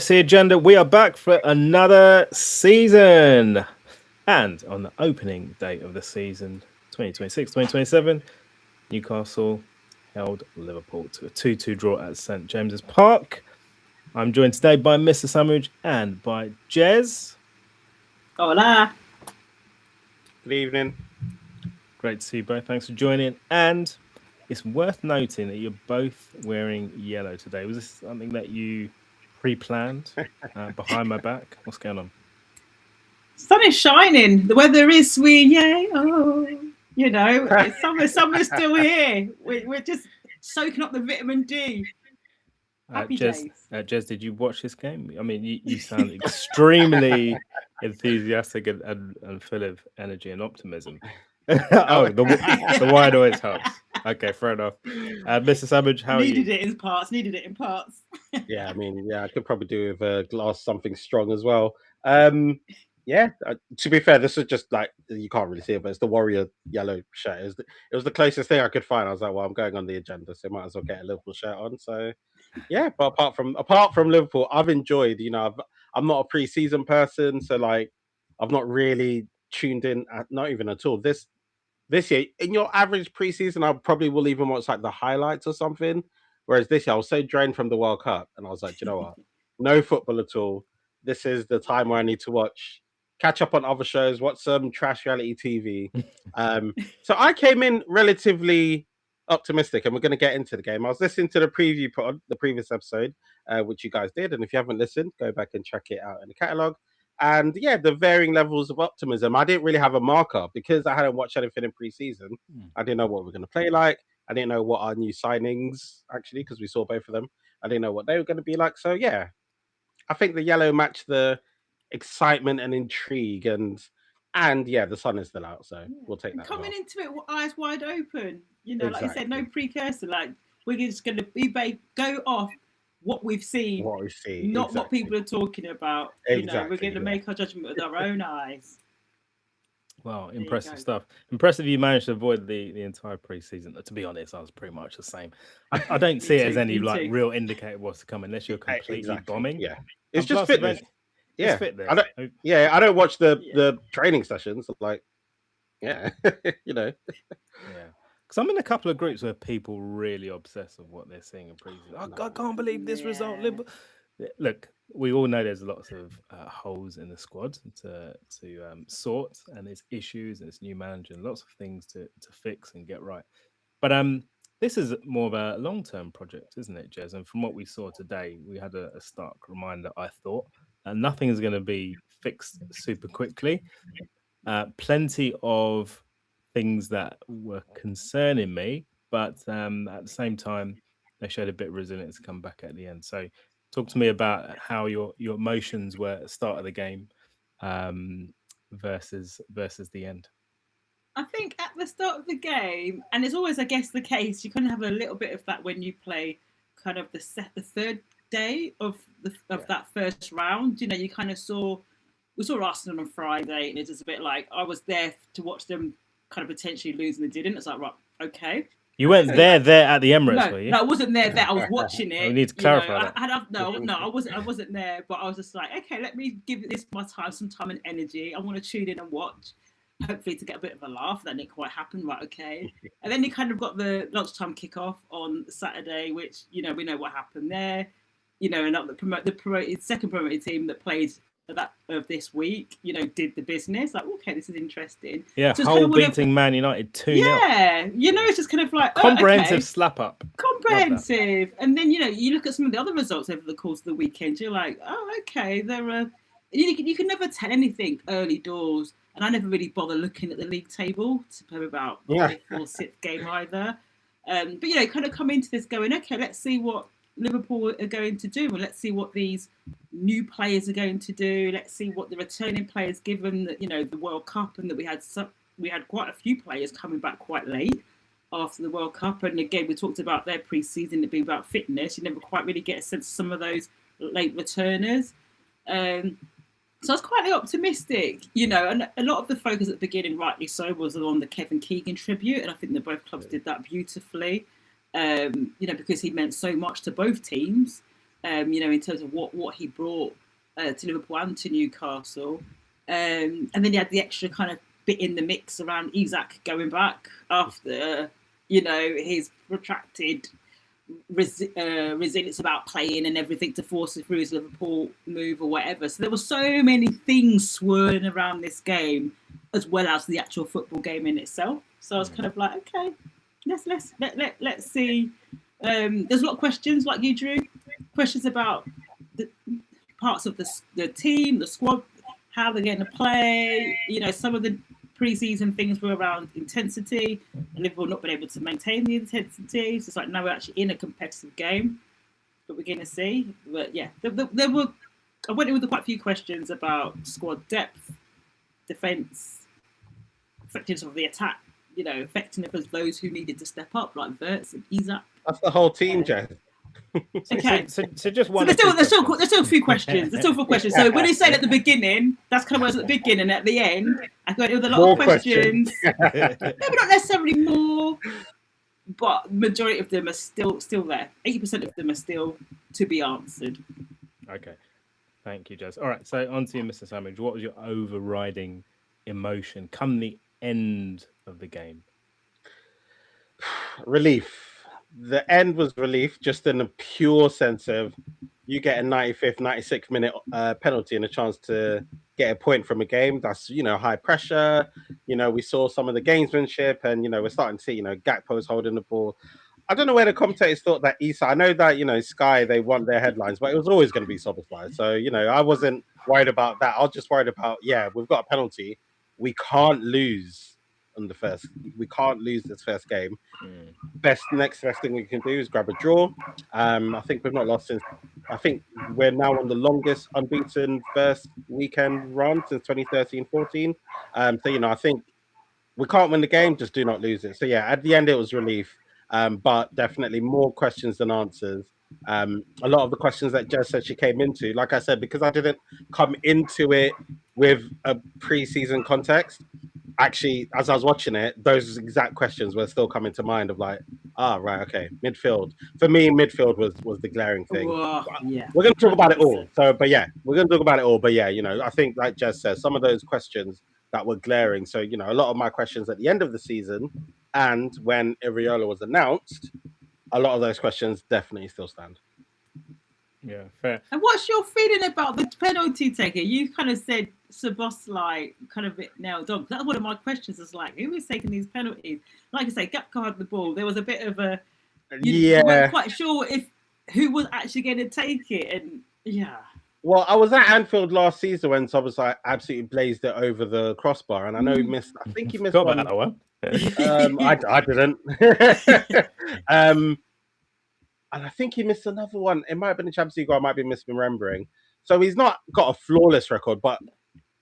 FC Agenda. We are back for another season. And on the opening day of the season, 2026-2027, Newcastle held Liverpool to a 2-2 draw at St James's Park. I'm joined today by Mr. Sandwich and by Jez. Hola. Good evening. Great to see you both. Thanks for joining. And it's worth noting that you're both wearing yellow today. Was this something that you pre-planned behind my back? What's going on? Sun is shining. The weather is sweet. Yay. Oh, you know, summer's still here. We're just soaking up the vitamin D. Happy days. Jez, did you watch this game? I mean, you sound extremely enthusiastic and full of energy and optimism. The wine always helps. Okay, fair enough. Mr. Savage, how are you? Needed it in parts. Yeah, I mean, I could probably do with a glass something strong as well. To be fair, this is just like, you can't really see it, but it's the Warrior yellow shirt. It was the closest thing I could find. I was like, well, I'm going on the agenda, so might as well get a Liverpool shirt on. So yeah, but apart from Liverpool, I've enjoyed. I'm not a pre-season person, so like I've not really tuned in, not even at all. This year, in your average preseason, I probably will even watch like the highlights or something. Whereas this year, I was so drained from the World Cup, and I was like, you know what? No football at all. This is the time where I need to catch up on other shows, watch some trash reality TV. So I came in relatively optimistic, and we're going to get into the game. I was listening to the preview pod, the previous episode, which you guys did, and if you haven't listened, go back and check it out in the catalog. And yeah, the varying levels of optimism. I didn't really have a marker because I hadn't watched anything in pre-season. I didn't know what we're going to play like. I didn't know what our new signings, actually, because we saw both of them. I didn't know what they were going to be like. So yeah, I think the yellow matched the excitement and intrigue, and yeah, the sun is still out, so we'll take that. Coming into it, eyes wide open. You know, like you said, no precursor. Like we're just going to go off what we've seen, not what people are talking about. You know, we're going to make our judgment with our own eyes. Wow, impressive stuff. Impressive you managed to avoid the entire pre-season. To be honest, I was pretty much the same. I don't see it as any like real indicator of what's to come unless you're completely bombing. Yeah, it's just fitness. Yeah, fitness. I don't watch the training sessions. Like, yeah, you know. Yeah. Because I'm in a couple of groups where people really obsess with what they're seeing in pre-season. I can't believe this result. Look, we all know there's lots of holes in the squad to sort, and there's issues, and there's new manager, and lots of things to fix and get right. But this is more of a long-term project, isn't it, Jez? And from what we saw today, we had a stark reminder, I thought, and nothing is going to be fixed super quickly. Plenty of things that were concerning me, but at the same time, they showed a bit of resilience to come back at the end. So talk to me about how your emotions were at the start of the game versus the end. I think at the start of the game, and it's always, I guess, the case, you kind of have a little bit of that when you play kind of the third day of that first round. You know, you kind of we saw Arsenal on Friday, and it's just a bit like I was there to watch them kind of potentially lose, and they didn't. It's like, right, okay. You weren't there at the Emirates, were you? No, I wasn't there. I was watching it. We need to clarify that. I wasn't there, but I was just like, okay, let me give this some time and energy. I want to tune in and watch, hopefully to get a bit of a laugh. That didn't quite happen, right? Okay. And then you kind of got the lunchtime kickoff on Saturday, which, you know, we know what happened there. You know, and the second promoted team that played of this week, you know, did the business. Like, okay, this is interesting. Yeah, so whole beating Man United 2-0. Yeah, you know, it's just kind of like comprehensive slap up. Comprehensive. And then, you know, you look at some of the other results over the course of the weekend. You're like, oh, okay, you can never tell anything early doors. And I never really bother looking at the league table to play about the 5th or 6th game either. But you know, kind of come into this going, okay, let's see what Liverpool are going to do, and let's see what these new players are going to do. Let's see what the returning players, given that, you know, the World Cup, and that we had quite a few players coming back quite late after the World Cup. And again, we talked about their pre-season, it being about fitness. You never quite really get a sense of some of those late returners. So I was quite optimistic, you know, and a lot of the focus at the beginning, rightly so, was on the Kevin Keegan tribute, and I think that both clubs did that beautifully. You know, because he meant so much to both teams. in terms of what he brought to Liverpool and to Newcastle. And then he had the extra kind of bit in the mix around Isak going back after, his protracted resilience about playing and everything to force it through his Liverpool move or whatever. So there were so many things swirling around this game, as well as the actual football game in itself. So I was kind of like, okay, let's see. There's a lot of questions, like you, Drew. Questions about the parts of the team, the squad, how they're going to play. Some of the pre-season things were around intensity, and Liverpool not been able to maintain the intensity. So it's like now we're actually in a competitive game that we're going to see. But yeah, there were. I went in with quite a few questions about squad depth, defence, effectiveness of the attack. Effectiveness of those who needed to step up, like Wirtz and Isak. That's the whole team, Jess. Okay. So just one. There's still a few questions. There's still 4 questions. So when you say at the beginning, that's kind of where I was at the beginning. At the end, I got with a lot More of questions. questions. Maybe not necessarily more, but the majority of them are still there. 80% of them are still to be answered. Okay. Thank you, Jess. All right. So on to you, Mr. Sandwich. What was your overriding emotion come the end of the game? Relief. The end was relief, just in a pure sense of you get a 95th, 96th minute penalty and a chance to get a point from a game. That's, high pressure. We saw some of the gamesmanship and, we're starting to see, Gakpo's holding the ball. I don't know where the commentators thought that Issa. I know that, Sky, they want their headlines, but it was always going to be Szoboszlai. So, I wasn't worried about that. I was just worried about, we've got a penalty. We can't lose. We can't lose this first game. Next best thing we can do is grab a draw. I think we've not lost since. I think we're now on the longest unbeaten first weekend run since 2013-14. So I think we can't win the game. Just do not lose it. So at the end it was relief, but definitely more questions than answers. A lot of the questions that Jess said she came into, like I said, because I didn't come into it with a pre-season context. Actually, as I was watching it, those exact questions were still coming to mind of like, right, okay, midfield. For me, midfield was the glaring thing. Whoa, yeah. We're going to talk about it all. So, but we're going to talk about it all. But I think like Jess says, some of those questions that were glaring. So, a lot of my questions at the end of the season and when Iraola was announced, a lot of those questions definitely still stand. Yeah, fair. And what's your feeling about the penalty taker? You kind of said Szoboszlai kind of bit nailed on. That's one of my questions. Is like, who is taking these penalties? Like I say, Gakpo had the ball. There was a bit of a you weren't quite sure who was actually going to take it, and Well, I was at Anfield last season when Szoboszlai absolutely blazed it over the crossbar, and I know he missed. I think he missed one. That one. I didn't. And I think he missed another one. It might have been the Champions League, or I might be misremembering. So he's not got a flawless record, but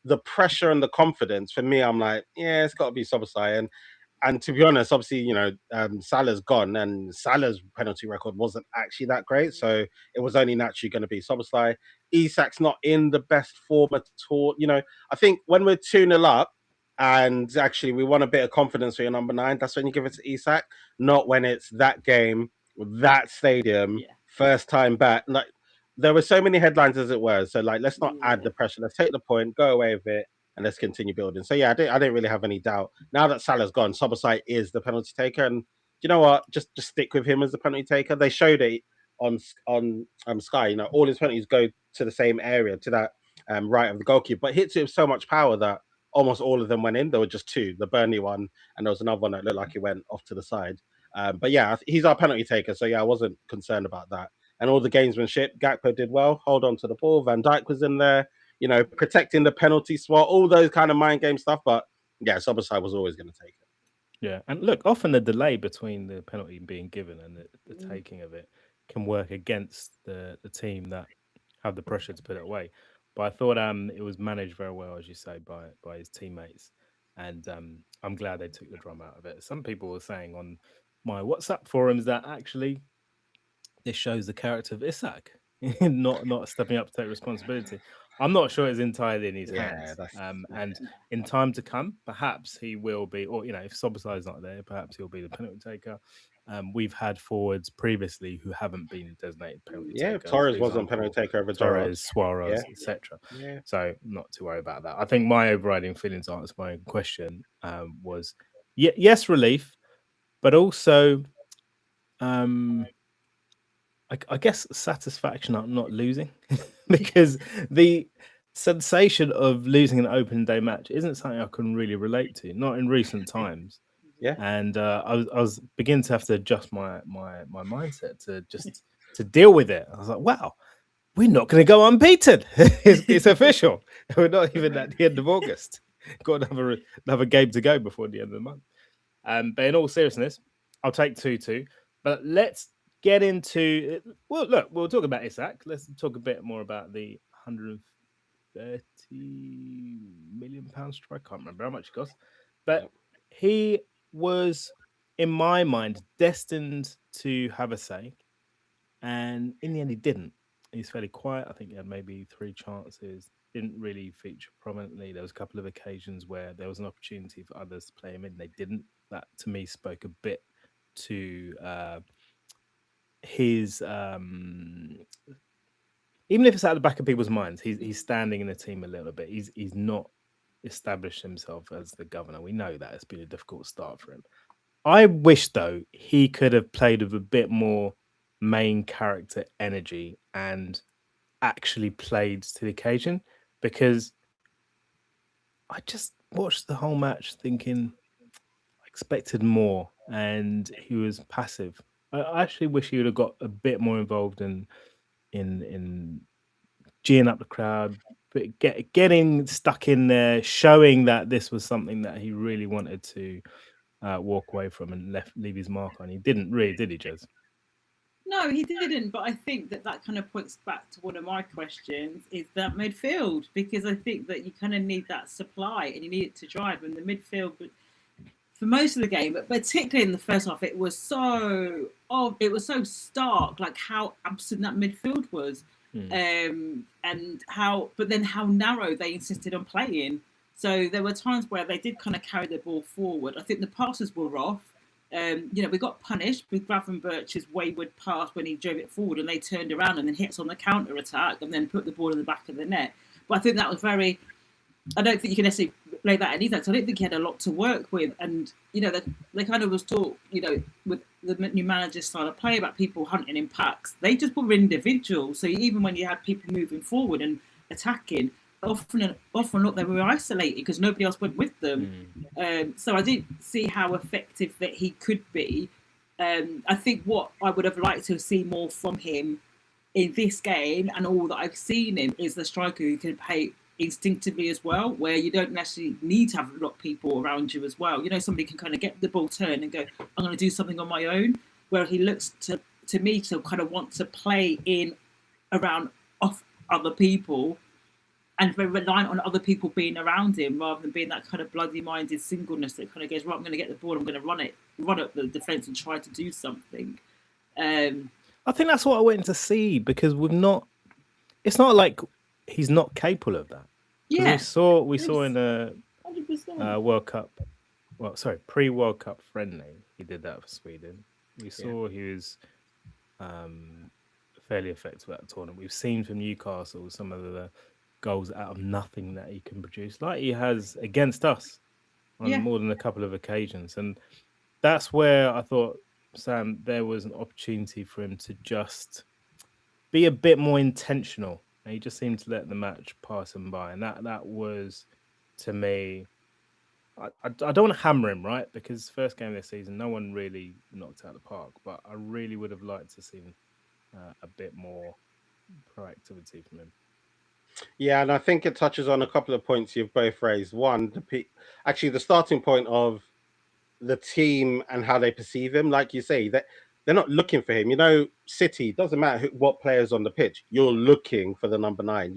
the pressure and the confidence for me, I'm like, it's got to be Szoboszlai. And to be honest, obviously, Salah's gone, and Salah's penalty record wasn't actually that great. So it was only naturally going to be Szoboszlai. Isak's not in the best form at all. I think when we're 2-0 up, and actually we want a bit of confidence for your number 9, that's when you give it to Isak, not when it's that game, that stadium, first time back. Like, there were so many headlines as it was. So let's not add the pressure. Let's take the point, go away with it, and let's continue building. So I didn't really have any doubt. Now that Salah's gone, Szoboszlai is the penalty taker, and you know what? Just stick with him as the penalty taker. They showed it on Sky. All his penalties go to the same area, to that right of the goalkeeper, but hits it with so much power that almost all of them went in. There were just 2, the Burnley one, and there was another one that looked like it went off to the side. But he's our penalty taker, so I wasn't concerned about that. And all the gamesmanship, Gakpo did well, hold on to the ball. Van Dijk was in there, protecting the penalty spot, all those kind of mind game stuff. But Szoboszlai was always going to take it. Yeah, and look, often the delay between the penalty being given and the taking of it can work against the team that have the pressure to put it away. But I thought it was managed very well, as you say, by his teammates. And I'm glad they took the drum out of it. Some people were saying on my WhatsApp forums that actually this shows the character of Isak, not stepping up to take responsibility. I'm not sure it's entirely in his hands. And in time to come, perhaps he will be, or if Szoboszlai is not there, perhaps he'll be the penalty taker. we've had forwards previously who haven't been designated penalty Yeah, takers. Torres For wasn't example, penalty taker over Gerrard. Torres, Suarez, Yeah, etc. yeah, So not to worry about that. I think my overriding feelings to answer my own question was yes, relief, but also I guess satisfaction at not losing because the sensation of losing an open day match isn't something I can really relate to, not in recent times. yeah. And I was beginning to have to adjust my mindset to just to deal with it. I was like, wow, we're not going to go unbeaten. It's official. We're not even at the end of August. Got another game to go before the end of the month. But in all seriousness, I'll take 2-2. But let's get into well. Look, we'll talk about Isak. Let's talk a bit more about the £130 million strike. I can't remember how much it cost, but he was, in my mind, destined to have a say, and in the end, he didn't. He's fairly quiet. I think he had maybe 3 chances. Didn't really feature prominently. There was a couple of occasions where there was an opportunity for others to play him in. They didn't. That to me spoke a bit to his even if it's at the back of people's minds, he's standing in the team a little bit. He's not established himself as the governor. We know that it's been a difficult start for him. I wish though he could have played with a bit more main character energy and actually played to the occasion, because I just watched the whole match thinking I expected more and he was passive. I actually wish he would have got a bit more involved in geeing up the crowd, but getting stuck in there, showing that this was something that he really wanted to walk away from and leave his mark on. He didn't really, did he, Jez? No, he didn't. But I think that kind of points back to one of my questions: is that midfield? Because I think that you kind of need that supply and you need it to drive. And the midfield, for most of the game, but particularly in the first half, it was so stark, like how absent that midfield was, and how narrow they insisted on playing. So there were times where they did kind of carry the ball forward. I think the passes were off. We got punished with Gravenberch's wayward pass when he drove it forward, and they turned around and then hits on the counter attack and then put the ball in the back of the net. But I think that was very. I don't think you can necessarily play that at either. So I don't think he had a lot to work with, and they kind of was taught, with the new manager's style of play about people hunting in packs. They just were individuals. So even when you had people moving forward and attacking, often look, they were isolated because nobody else went with them. So I didn't see how effective that he could be. I think what I would have liked to see more from him in this game, and all that I've seen him, is the striker who can play instinctively as well, where you don't necessarily need to have a lot of people around you as well. Somebody can kind of get the ball turned and go, I'm going to do something on my own, where he looks to me to kind of want to play in around off other people and very reliant on other people being around him, rather than being that kind of bloody-minded singleness that kind of goes, right, I'm going to get the ball, I'm going to run up the defence and try to do something. I think that's what I went to see, because it's not like he's not capable of that. Yeah, we saw in a World Cup, pre-World Cup friendly, he did that for Sweden. We saw he was fairly effective at the tournament. We've seen from Newcastle some of the goals out of nothing that he can produce, like he has against us on more than a couple of occasions. And that's where I thought, Sam, there was an opportunity for him to just be a bit more intentional. And he just seemed to let the match pass him by. And that was, to me, I don't want to hammer him, right? Because first game of this season, no one really knocked out the park. But I really would have liked to see a bit more proactivity from him. Yeah, and I think it touches on a couple of points you've both raised. One, the starting point of the team and how they perceive him. Like you say, that they're not looking for him. City, doesn't matter what player's on the pitch, you're looking for the number 9.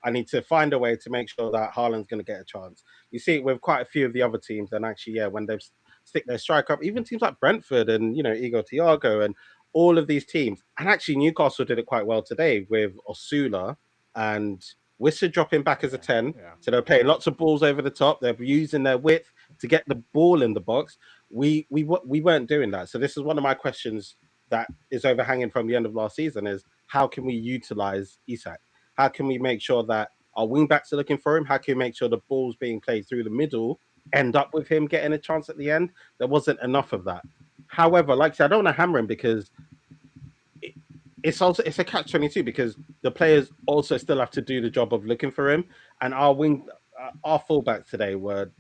I need to find a way to make sure that Haaland's going to get a chance. You see it with quite a few of the other teams, and actually, when they stick their strike up, even teams like Brentford and Igor Thiago and all of these teams, and actually Newcastle did it quite well today with Osula and Wissa dropping back as a 10. So they're playing lots of balls over the top. They're using their width to get the ball in the box. we weren't doing that. So this is one of my questions that is overhanging from the end of last season: is how can we utilize Isak? How can we make sure that our wing backs are looking for him? How can we make sure the balls being played through the middle end up with him getting a chance at the end? There wasn't enough of that. However, like I said, I don't want to hammer him because it's a catch-22, because the players also still have to do the job of looking for him. And our fullbacks today were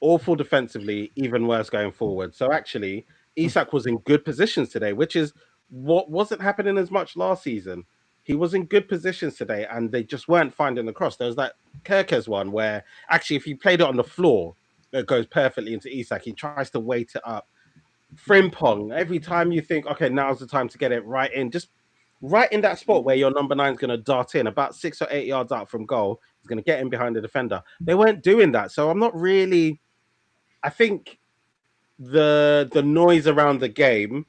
awful defensively, even worse going forward. So actually, Isak was in good positions today, which is what wasn't happening as much last season. He was in good positions today, and they just weren't finding the cross. There was that Kirkes one where actually, if he played it on the floor, it goes perfectly into Isak. He tries to weight it up. Frimpong, every time you think, okay, now's the time to get it right in, just right in that spot where your number 9 is going to dart in about 6 or 8 yards out from goal, he's going to get in behind the defender. They weren't doing that. So I'm not really, I think the noise around the game,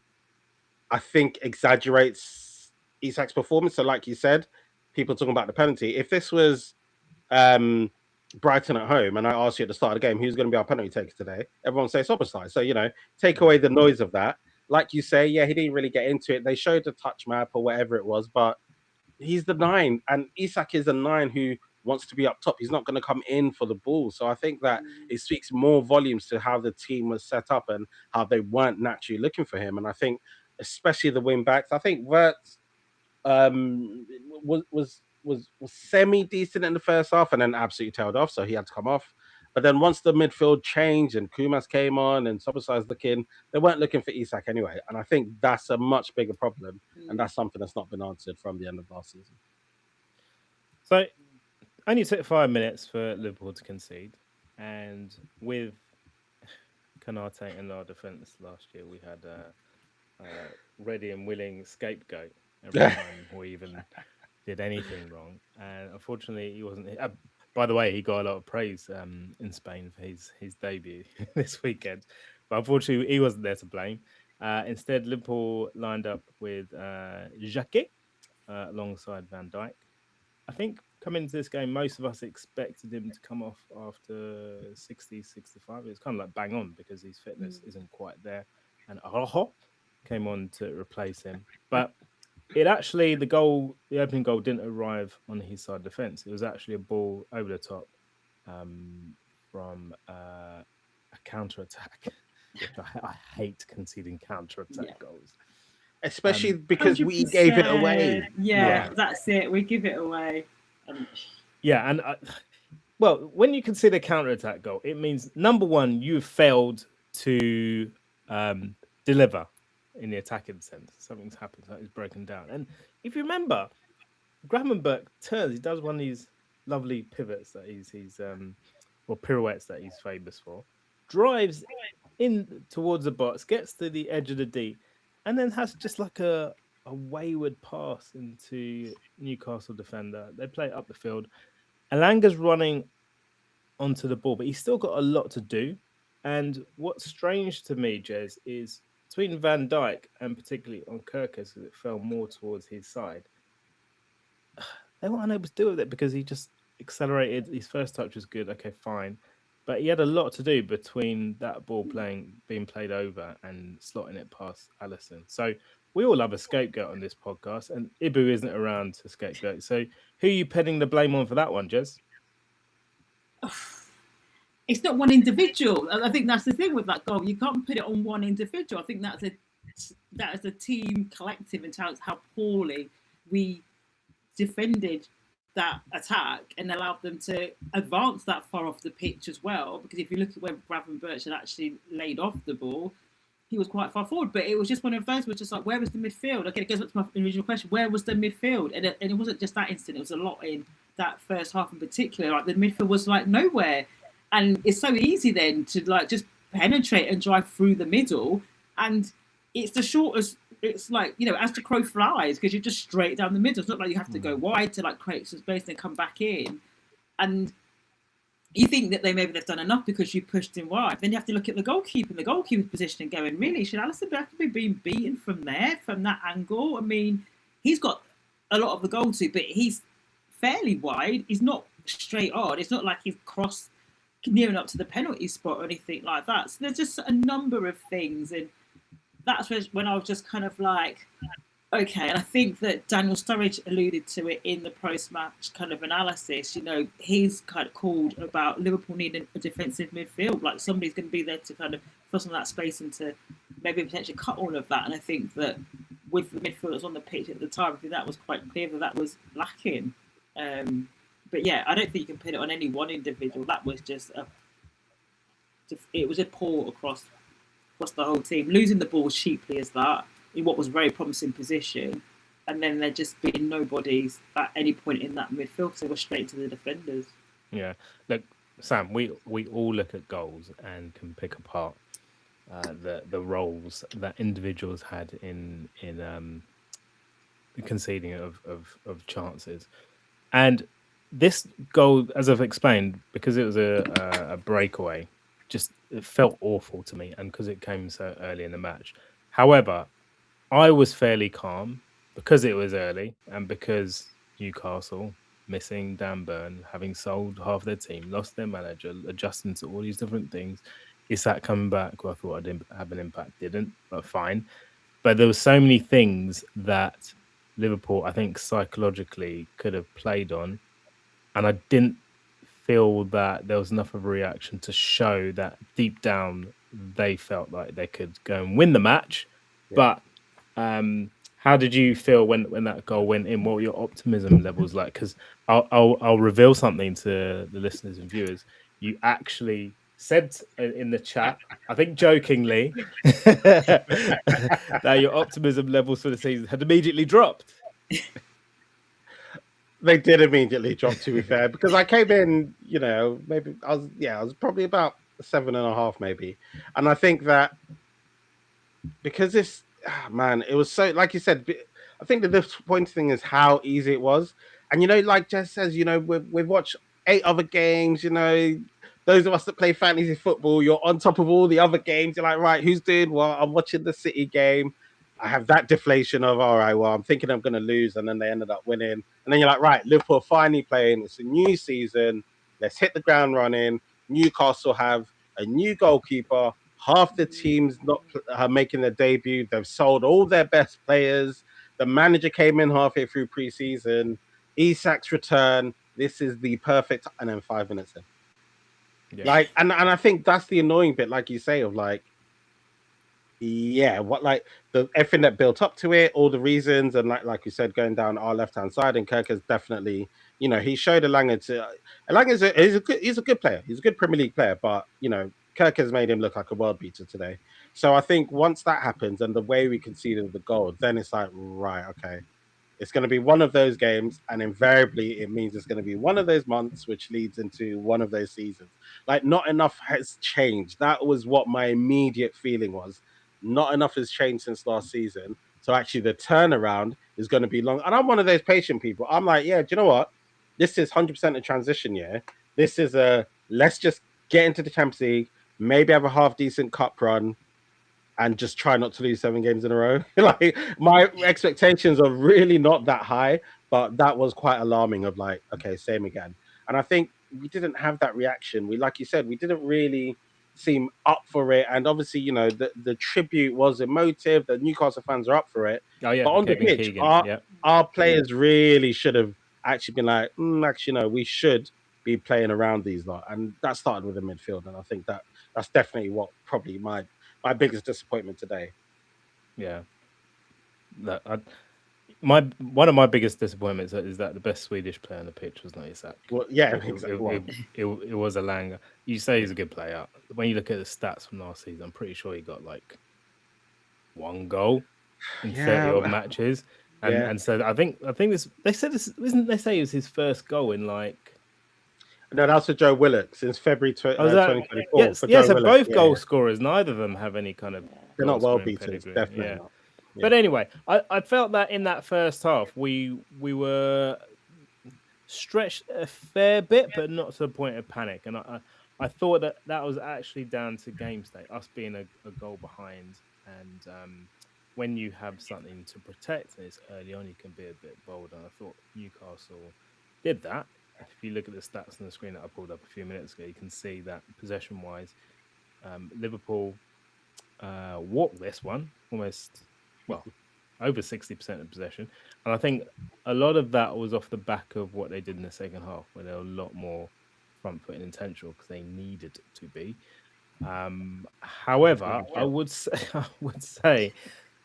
I think, exaggerates Isak's performance. So like you said, people talking about the penalty. If this was Brighton at home and I asked you at the start of the game who's going to be our penalty taker today, everyone says Szoboszlai. So, take away the noise of that. Like you say, yeah, he didn't really get into it. They showed the touch map or whatever it was, but he's the 9, and Isak is a 9 who wants to be up top. He's not going to come in for the ball. So I think that it speaks more volumes to how the team was set up and how they weren't naturally looking for him. And I think, especially the wing backs, I think Wirtz was semi decent in the first half and then absolutely tailed off, so he had to come off. But then once the midfield changed and Kumas came on and Szoboszlai's looking, they weren't looking for Isak anyway. And I think that's a much bigger problem, and that's something that's not been answered from the end of last season. So only took 5 minutes for Liverpool to concede, and with Konate in our defence last year, we had a ready and willing scapegoat every time we even did anything wrong. And unfortunately, he wasn't. By the way, he got a lot of praise in Spain for his debut this weekend, but unfortunately, he wasn't there to blame. Instead, Liverpool lined up with Jacquet alongside Van Dijk. I think coming into this game, most of us expected him to come off after 60, 65. It's kind of like bang on because his fitness isn't quite there. And Araujo came on to replace him. But it actually, the opening goal didn't arrive on his side defence. It was actually a ball over the top from a counter-attack. I hate conceding counter-attack goals. Especially because we gave it away. Yeah, that's it. We give it away. Yeah, and well, when you consider a counter-attack goal, it means, number one, you've failed to deliver in the attacking sense. Something's happened, something's broken down. And if you remember, Gravenberch turns, he does one of these lovely pivots that he's or pirouettes that he's famous for, drives in towards the box, gets to the edge of the D, and then has just like a wayward pass into Newcastle defender. They play it up the field. Alanga's running onto the ball, but he's still got a lot to do. And what's strange to me, Jez, is between Van Dijk and particularly on Kirkes, because it fell more towards his side, they were unable to deal with it because he just accelerated. His first touch was good. Okay, fine. But he had a lot to do between that ball being played over and slotting it past Alisson. So we all love a scapegoat on this podcast, and Ibu isn't around to scapegoat. So who are you penning the blame on for that one, Jez? It's not one individual. I think that's the thing with that goal. You can't put it on one individual. I think that is a team collective in terms of how poorly we defended that attack and allowed them to advance that far off the pitch as well. Because if you look at where Gravenberch had actually laid off the ball, he was quite far forward. But it was just one of those, was just like, where was the midfield? Okay, it goes back to my original question. Where was the midfield? And it wasn't just that instant. It was a lot in that first half in particular. Like the midfield was like nowhere. And it's so easy then to like just penetrate and drive through the middle. And it's the shortest, it's like, as the crow flies, because you're just straight down the middle. It's not like you have to go wide to like create some space and then come back in. And you think that they've done enough because you pushed him wide. Then you have to look at the goalkeeper and the goalkeeper's position and going, really, should Alisson have to be being beaten from there, from that angle? I mean, he's got a lot of the goal to, but he's fairly wide. He's not straight on. It's not like he's crossed near enough to the penalty spot or anything like that. So there's just a number of things, and that's when I was just kind of like, okay. And I think that Daniel Sturridge alluded to it in the post-match kind of analysis. You know, he's kind of called about Liverpool needing a defensive midfield, like somebody's going to be there to kind of fill some of that space and to maybe potentially cut all of that. And I think that with the midfielders on the pitch at the time, I think that was quite clear that was lacking. But yeah, I don't think you can pin it on any one individual. That was just it was a poor across the whole team, losing the ball cheaply as that in what was a very promising position, and then there just being nobodies at any point in that midfield because they were straight to the defenders. Yeah, look, Sam, we all look at goals and can pick apart the roles that individuals had in conceding of chances, and this goal, as I've explained, because it was a breakaway, just it felt awful to me, and because it came so early in the match. However, I was fairly calm because it was early and because Newcastle missing Dan Burn, having sold half their team, lost their manager, adjusting to all these different things. Is that coming back? Well, I thought I didn't have an impact, didn't, but fine. But there were so many things that Liverpool, I think, psychologically could have played on, and I didn't feel that there was enough of a reaction to show that deep down they felt like they could go and win the match. Yeah. But how did you feel when that goal went in? What were your optimism levels like? Because I'll reveal something to the listeners and viewers. You actually said in the chat, I think jokingly, that your optimism levels for the season had immediately dropped. They did immediately drop, to be fair, because I came in, maybe I was probably about 7.5, maybe. And I think that because this, it was so, like you said, I think the disappointing thing is how easy it was. And, like Jess says, we've watched 8 other games, those of us that play fantasy football, you're on top of all the other games. You're like, right, who's doing what? I'm watching the City game. I have that deflation of, all right, well, I'm thinking I'm going to lose. And then they ended up winning. And then you're like, right, Liverpool finally playing. It's a new season. Let's hit the ground running. Newcastle have a new goalkeeper. Half the team's not making their debut. They've sold all their best players. The manager came in halfway through preseason. Isak's return. This is the perfect. And then 5 minutes in. Yeah. Like, and I think that's the annoying bit, like you say, of like, everything that built up to it, all the reasons, and like you said, going down our left-hand side, and Kirk has definitely, he showed Elanga he's a good player. He's a good Premier League player, but Kirk has made him look like a world beater today. So I think once that happens and the way we conceded the goal, then it's like, right, okay. It's going to be one of those games, and invariably it means it's going to be one of those months, which leads into one of those seasons. Like, not enough has changed. That was what my immediate feeling was. Not enough has changed since last season. So actually the turnaround is going to be long. And I'm one of those patient people. I'm like, yeah, do you know what? This is 100% a transition year. This is let's just get into the Champions League, maybe have a half decent cup run, and just try not to lose 7 games in a row. Like, my expectations are really not that high, but that was quite alarming of like, okay, same again. And I think we didn't have that reaction. Like you said, we didn't really seem up for it. And obviously, the tribute was emotive. The Newcastle fans are up for it. Oh, yeah, but on the pitch, our players really should have actually been like, actually, no, we should be playing around these lot. And that started with the midfield. And I think that's definitely what probably my biggest disappointment today. Yeah. One of my biggest disappointments is that the best Swedish player on the pitch was not Isak. Well, yeah, exactly. It was Elanga. You say he's a good player. When you look at the stats from last season, I'm pretty sure he got like 1 goal in 30 odd matches. And so I think this, they said this, isn't they say it was his first goal in like. No, that's for Joe Willock since February 2024. Yes, so both goal scorers, neither of them have any kind of. They're not well beaten, definitely not. Yeah. But anyway, I felt that in that first half we were stretched a fair bit, but not to the point of panic. And I thought that was actually down to game state, us being a goal behind, and when you have something to protect and it's early on, you can be a bit bold. And I thought Newcastle did that. if you look at the stats on the screen that I pulled up a few minutes ago, you can see that possession-wise, Liverpool walked this one almost, well, over 60% of possession. And I think a lot of that was off the back of what they did in the second half, where they were a lot more front foot and intentional because they needed to be. However, I would say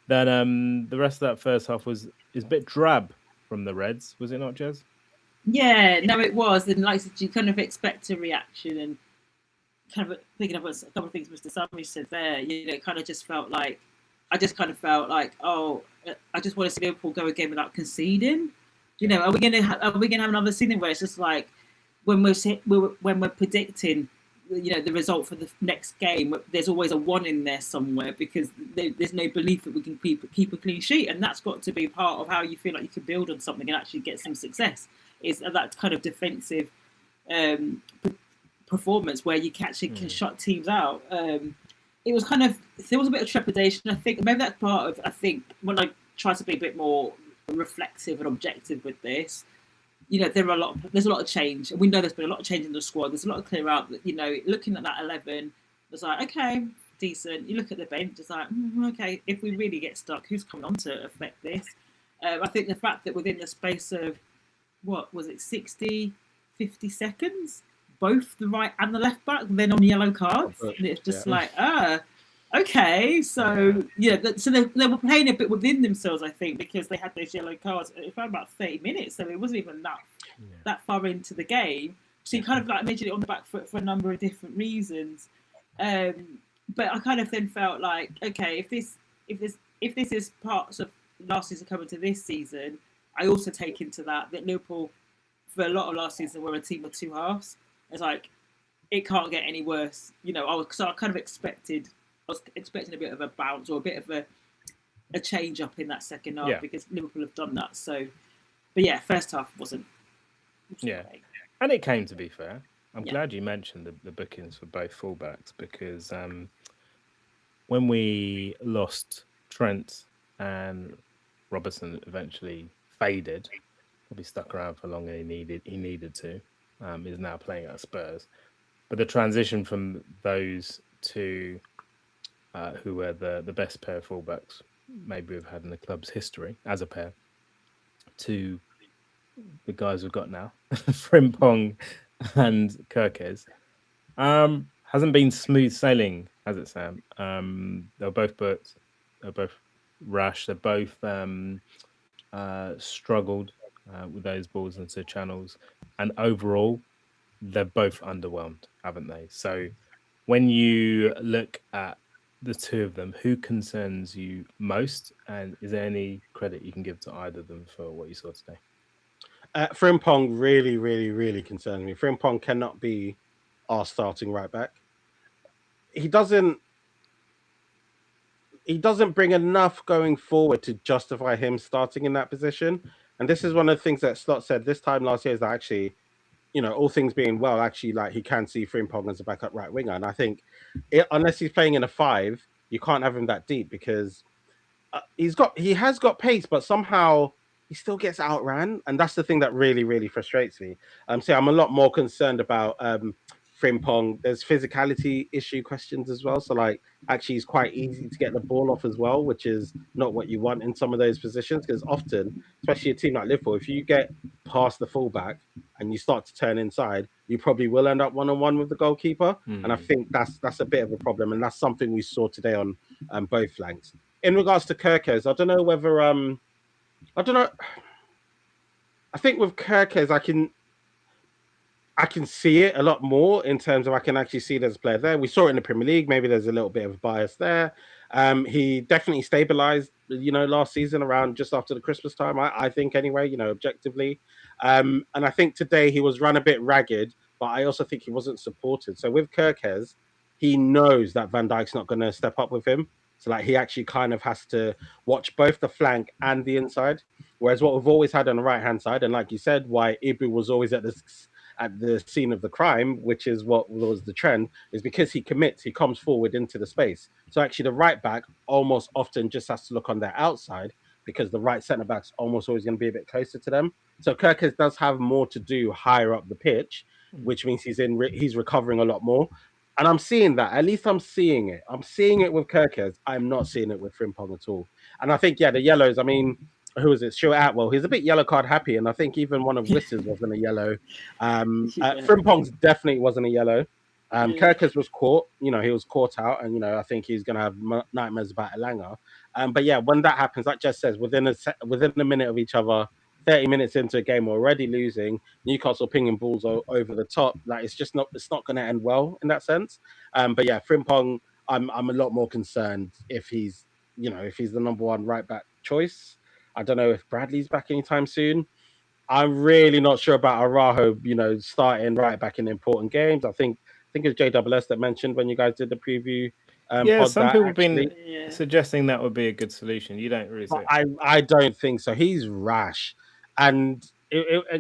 that the rest of that first half is a bit drab from the Reds, was it not, Jez? Yeah, no, it was. And like I said, you kind of expect a reaction, and kind of picking up on a couple of things Mr. Summers said there, it kind of just felt like, I just kind of felt like, oh, I just want to see Liverpool go again without conceding. Are we gonna have another season where it's just like when we're predicting, the result for the next game, there's always a 1 in there somewhere because there's no belief that we can keep a clean sheet, and that's got to be part of how you feel like you can build on something and actually get some success. Is that kind of defensive performance where you actually can shut teams out. It was there was a bit of trepidation. I think maybe that's part of. I think when I try to be a bit more reflective and objective with this, there's a lot of change. We know there's been a lot of change in the squad. There's a lot of clear out. Looking at that 11, it's like, okay, decent. You look at the bench, it's like, okay, if we really get stuck, who's coming on to affect this? I think the fact that within the space of, what was it, 60, 50 seconds, both the right and the left back then on yellow cards. And it's just okay. So, so they were playing a bit within themselves, I think, because they had those yellow cards. It was about 30 minutes, so it wasn't even that far into the game. So you kind of like mentioned it on the back foot for a number of different reasons. But I kind of then felt like, okay, if this is parts of last season coming to this season, I also take into that Liverpool, for a lot of last season, were a team of two halves. It's like, it can't get any worse. I was expecting a bit of a bounce or a bit of a change up in that second half because Liverpool have done that. So, but yeah, first half wasn't great. And it came, to be fair. I'm glad you mentioned the bookings for both fullbacks because when we lost Trent and Robertson eventually faded, probably stuck around for longer than he needed to. Is now playing at Spurs, but the transition from those two, who were the best pair of fullbacks maybe we've had in the club's history as a pair, to the guys we've got now, Frimpong and Kirkes, hasn't been smooth sailing, has it, Sam? They're both booked, they're both rash, they're both struggled with those balls into channels, and overall they're both underwhelmed, haven't they? So when you look at the two of them, who concerns you most, and is there any credit you can give to either of them for what you saw today? Frimpong really, really, really concerns me. Frimpong cannot be our starting right back. He doesn't bring enough going forward to justify him starting in that position. And this is one of the things that Slot said this time last year, is that actually, all things being well, actually, like, he can see Frimpong as a backup right winger. And I think unless he's playing in a 5, you can't have him that deep because he has got pace, but somehow he still gets outran. And that's the thing that really, really frustrates me. So I'm a lot more concerned about Frimpong. There's physicality issue questions as well. So, like, actually, it's quite easy to get the ball off as well, which is not what you want in some of those positions. Because often, especially a team like Liverpool, if you get past the fullback and you start to turn inside, you probably will end up 1-on-1 with the goalkeeper. And I think that's a bit of a problem, and that's something we saw today on both flanks. In regards to Kirkes, I don't know whether I don't know. I think with Kirkes, I can see it a lot more in terms of I can actually see there's a player there. We saw it in the Premier League. Maybe there's a little bit of bias there. He definitely stabilized, last season around just after the Christmas time, I think anyway, objectively. And I think today he was run a bit ragged, but I also think he wasn't supported. So with Kirkes, he knows that Van Dijk's not going to step up with him. So, like, he actually kind of has to watch both the flank and the inside. Whereas what we've always had on the right-hand side, and like you said, why Ibu was always at the scene of the crime, which is what was the trend, is because he commits, he comes forward into the space. So actually the right back almost often just has to look on their outside because the right centre back's almost always going to be a bit closer to them. So Kirkes does have more to do higher up the pitch, which means he's recovering a lot more. And I'm seeing that. At least I'm seeing it. I'm seeing it with Kirkes. I'm not seeing it with Frimpong at all. And I think, yeah, the yellows. I mean, who is it? Stuart Atwell. He's a bit yellow card happy, and I think even one of Wiss's wasn't a yellow. Frimpong's definitely wasn't a yellow. Kirkes was caught. You know, he was caught out, and I think he's going to have nightmares about Elanga. But yeah, when that happens, like Jess says, within a minute of each other, 30 minutes into a game, we're already losing. Newcastle pinging balls over the top. Like it's not going to end well in that sense. But yeah, Frimpong, I'm a lot more concerned if he's the number one right back choice. I don't know if Bradley's back anytime soon. I'm really not sure about Araujo, starting right back in important games. I think it's JWS that mentioned when you guys did the preview. Yeah, some people have been suggesting that would be a good solution. You don't really see it. I don't think so. He's rash. And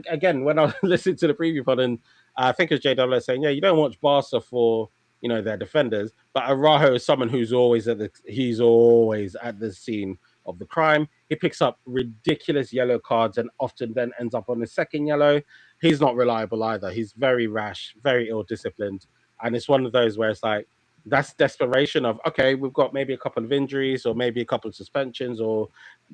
again, when I listened to the preview pod, and I think it's JWS saying, yeah, you don't watch Barca for their defenders, but Araujo is someone who's always at the scene of the crime. He picks up ridiculous yellow cards and often then ends up on the second yellow. He's not reliable either. He's very rash, very ill-disciplined. And it's one of those where it's like, that's desperation of, okay, we've got maybe a couple of injuries or maybe a couple of suspensions or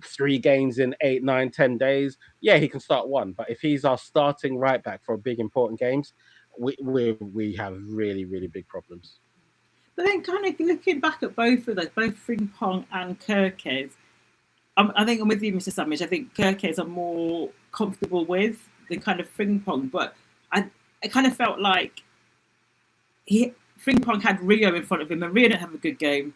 3 games in 8, 9, 10 days. Yeah, he can start one. But if he's our starting right back for big, important games, we have really, really big problems. But then kind of looking back at both of those, both Frimpong and Kirkes, I think I'm with you, Mr. Sandwich. I think Kirkes I'm more comfortable with than kind of Frimpong. But I kind of felt like Frimpong had Rio in front of him, and Rio didn't have a good game.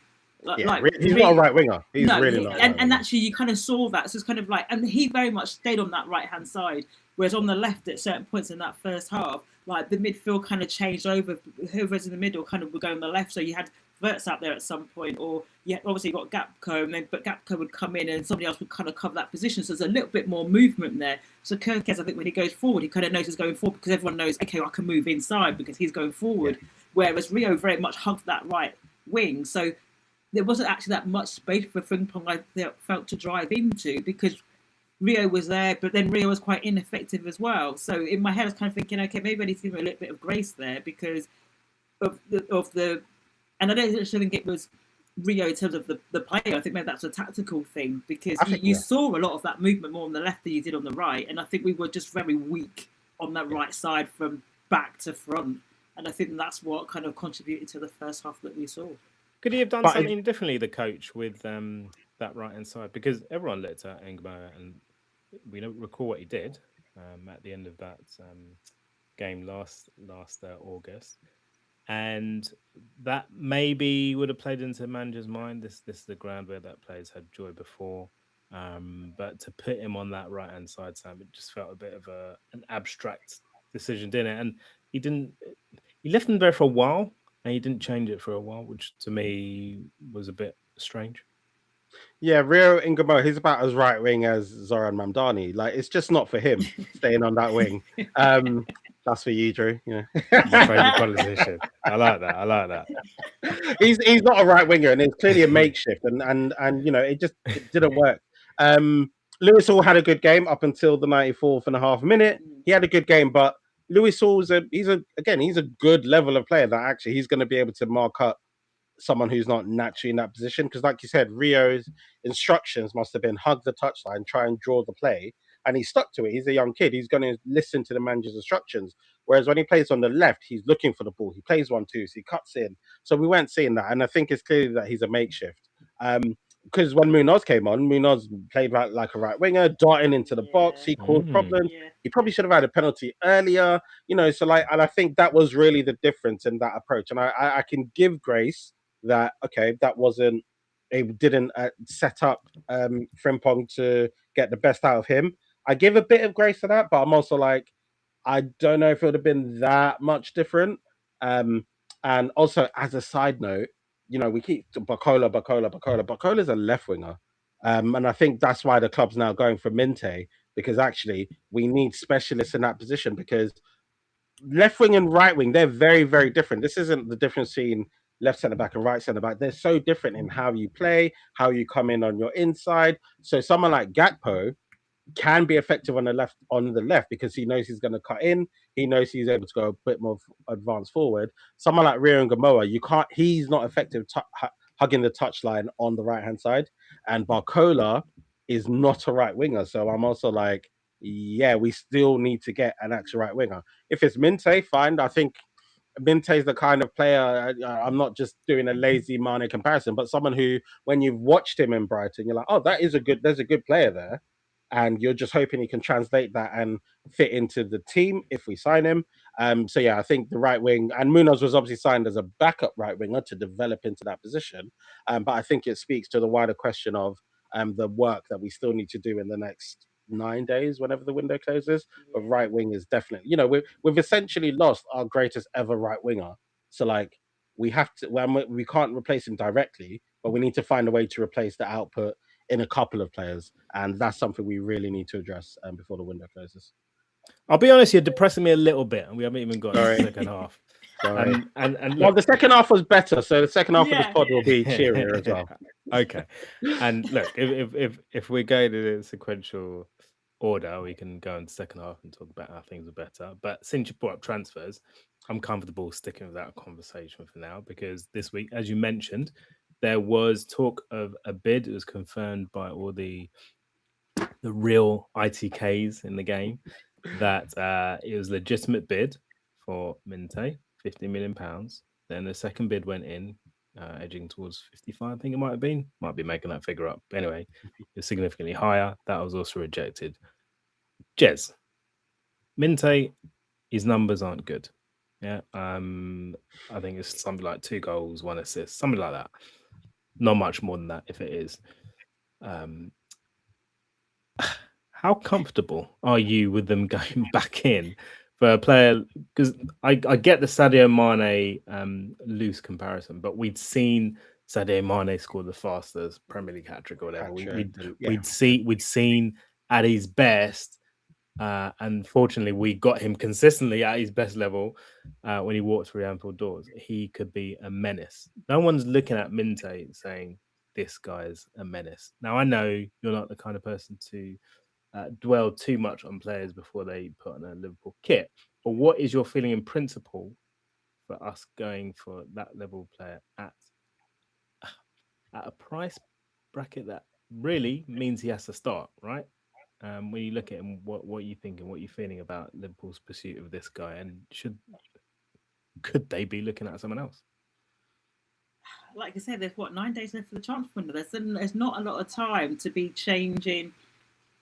He's not a right winger. He's really not. And actually, you kind of saw that. So it's kind of like, and he very much stayed on that right hand side, whereas on the left at certain points in that first half, like the midfield kind of changed over. Whoever's in the middle kind of would go on the left. So you had Verts out there at some point, or obviously you got Gapco, but Gapco would come in and somebody else would kind of cover that position. So there's a little bit more movement there. So Kirkes, I think when he goes forward, he kind of knows he's going forward because everyone knows, okay, I can move inside because he's going forward. Yeah. Whereas Rio very much hugged that right wing. So there wasn't actually that much space for Frimpong, I felt, to drive into because Rio was there, but then Rio was quite ineffective as well. So in my head, I was kind of thinking, okay, maybe I need to give him a little bit of grace there because of the and I don't actually think it was Rio in terms of the player. I think maybe that's a tactical thing because you saw a lot of that movement more on the left than you did on the right. And I think we were just very weak on that right side from back to front. And I think that's what kind of contributed to the first half that we saw. Could he have done something differently, the coach, with that right-hand side? Because everyone looked at Ngoma and we don't recall what he did at the end of that game last August. And that maybe would have played into the manager's mind. This is the ground where that player's had joy before. But to put him on that right-hand side, Sam, it just felt a bit of an abstract decision, didn't it? And he left him there for a while and he didn't change it for a while, which to me was a bit strange. Yeah, Rio Ngoma, he's about as right wing as Zoran Mamdani. Like, it's just not for him staying on that wing. That's for you, Drew. Yeah. My favourite politician. I like that. He's not a right winger, and it's clearly a makeshift, and it didn't work. Lewis Hall had a good game up until the 94th and a half minute. He had a good game, but Lewis Hall's he's a good level of player that actually he's going to be able to mark up someone who's not naturally in that position. Because like you said, Rio's instructions must have been hug the touchline, try and draw the play. And he stuck to it. He's a young kid. He's going to listen to the manager's instructions. Whereas when he plays on the left, he's looking for the ball. He plays 1-2, so he cuts in. So we weren't seeing that. And I think it's clear that he's a makeshift. Because when Munoz came on, Munoz played like a right winger, darting into the box. He caused problems. Yeah. He probably should have had a penalty earlier. And I think that was really the difference in that approach. And I can give grace that, okay, it didn't set up Frimpong to get the best out of him. I give a bit of grace to that, but I'm also like, I don't know if it would have been that much different. And also, as a side note, we keep Bacola. Bacola's a left winger. And I think that's why the club's now going for Minte, because actually we need specialists in that position because left wing and right wing, they're very, very different. This isn't the difference between left centre back and right centre back. They're so different in how you play, how you come in on your inside. So someone like Gakpo can be effective on the left because he knows he's going to cut in. He knows he's able to go a bit more advanced forward. Someone like Rio and Gamoa, you can't. He's not effective hugging the touchline on the right hand side, and Barcola is not a right winger. So I'm also like, yeah, we still need to get an actual right winger. If it's Minte, fine. I think Minte's the kind of player. I'm not just doing a lazy Mane comparison, but someone who, when you've watched him in Brighton, you're like, oh, there's a good player there, and you're just hoping he can translate that and fit into the team if we sign him. So yeah, I think the right wing, and Munoz was obviously signed as a backup right winger to develop into that position. But I think it speaks to the wider question of the work that we still need to do in the next 9 days, whenever the window closes. But right wing is definitely, we've essentially lost our greatest ever right winger. So like we have to, we can't replace him directly, but we need to find a way to replace the output in a couple of players, and that's something we really need to address before the window closes. I'll be honest, you're depressing me a little bit, and we haven't even got to the second half. Sorry. And Well, look, the second half was better, so the second half of this pod will be cheerier as well. Okay. And look, if we're going in a sequential order, we can go in the second half and talk about how things are better. But since you brought up transfers, I'm comfortable sticking with that conversation for now, because this week, as you mentioned, there was talk of a bid. It was confirmed by all the real ITKs in the game that it was a legitimate bid for Minte, £50 million. Then the second bid went in, edging towards 55, I think it might have been. Might be making that figure up. But anyway, it's significantly higher. That was also rejected. Jez, Minte, his numbers aren't good. Yeah. I think it's something like 2 goals, 1 assist, something like that. Not much more than that if it is. How comfortable are you with them going back in for a player? Because I get the Sadio Mane loose comparison, but we'd seen Sadio Mane score the fastest Premier League hat-trick or whatever. We'd seen at his best. Unfortunately, we got him consistently at his best level when he walked through Anfield doors. He could be a menace. No one's looking at Minte saying this guy's a menace. Now, I know you're not the kind of person to dwell too much on players before they put on a Liverpool kit, but what is your feeling in principle for us going for that level player at a price bracket that really means he has to start, right? When you look at him, what you think and what you're feeling about Liverpool's pursuit of this guy, and could they be looking at someone else? Like I said, there's 9 days left for the transfer window. There's not a lot of time to be changing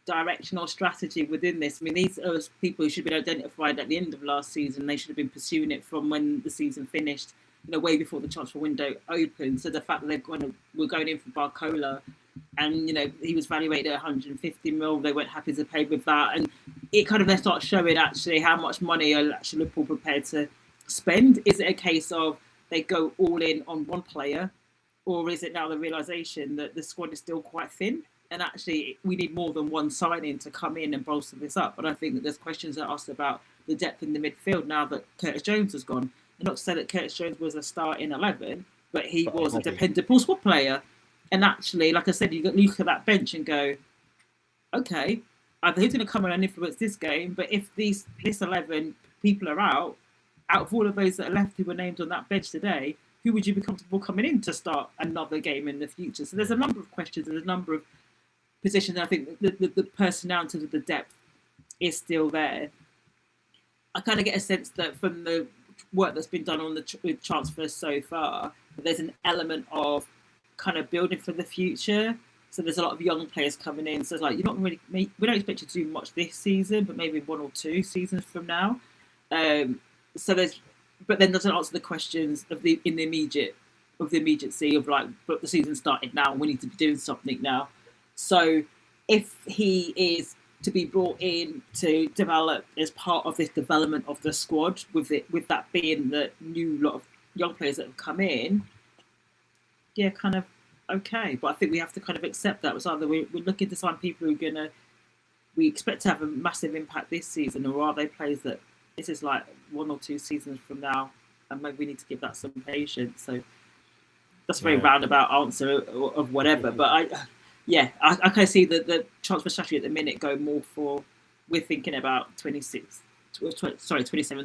direction or strategy within this. I mean, these are people who should have been identified at the end of last season. They should have been pursuing it from when the season finished, way before the transfer window opened. So the fact that we're going in for Barcola, and he was valued at 150 mil, they weren't happy to pay with that, and it kind of then starts showing actually how much money are actually Liverpool prepared to spend. Is it a case of they go all in on one player, or is it now the realization that the squad is still quite thin? And actually, we need more than one signing to come in and bolster this up. But I think that there's questions that are asked about the depth in the midfield now that Curtis Jones has gone. And not to say that Curtis Jones was a star in 11, but he was a dependable squad player. And actually, like I said, you look at that bench and go, okay, either who's going to come in and influence this game, but if this 11 people are out of all of those that are left who were named on that bench today, who would you be comfortable coming in to start another game in the future? So there's a number of questions and a number of positions. I think the personnel in terms of the depth is still there. I kind of get a sense that from the work that's been done on the transfers so far, there's an element of kind of building for the future. So there's a lot of young players coming in. So it's like, we don't expect you to do much this season, but maybe 1 or 2 seasons from now. But then doesn't answer the questions of the immediacy of like, but the season started now, we need to be doing something now. So if he is to be brought in to develop as part of this development of the squad, with that being the new lot of young players that have come in, yeah, kind of okay. But I think we have to kind of accept that. It's either we're looking to sign people who are we expect to have a massive impact this season, or are they players that this is like 1 or 2 seasons from now, and maybe we need to give that some patience. So that's a very roundabout answer of whatever. But I kind of see the transfer strategy at the minute go more for, we're thinking about 27,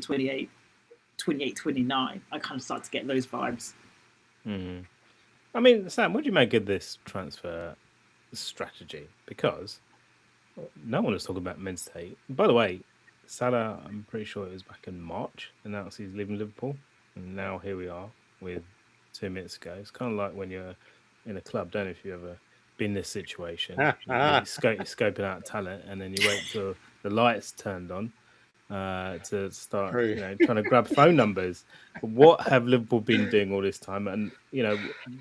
28, 28, 29. I kind of start to get those vibes. I mean, Sam, what do you make of this transfer strategy? Because no one was talking about men's state. By the way, Salah, I'm pretty sure it was back in March, announced he's leaving Liverpool. And now here we are with 2 minutes ago. It's kind of like when you're in a club, don't know if you've ever been in this situation. You're scoping out talent, and then you wait till the lights turned on to start, trying to grab phone numbers. What have Liverpool been doing all this time? And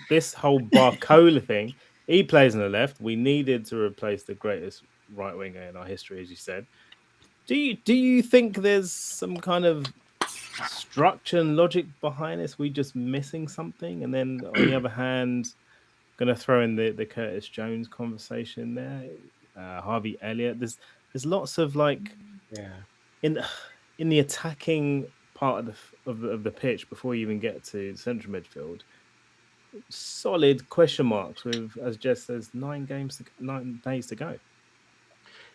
this whole Barcola thing. He plays on the left. We needed to replace the greatest right winger in our history, as you said. Do you think there's some kind of structure and logic behind this? We just missing something? And then on the other hand, going to throw in the Curtis Jones conversation there, Harvey Elliott. There's lots of in the attacking part of the pitch before you even get to central midfield. Solid question marks with, as Jess says, 9 days to go.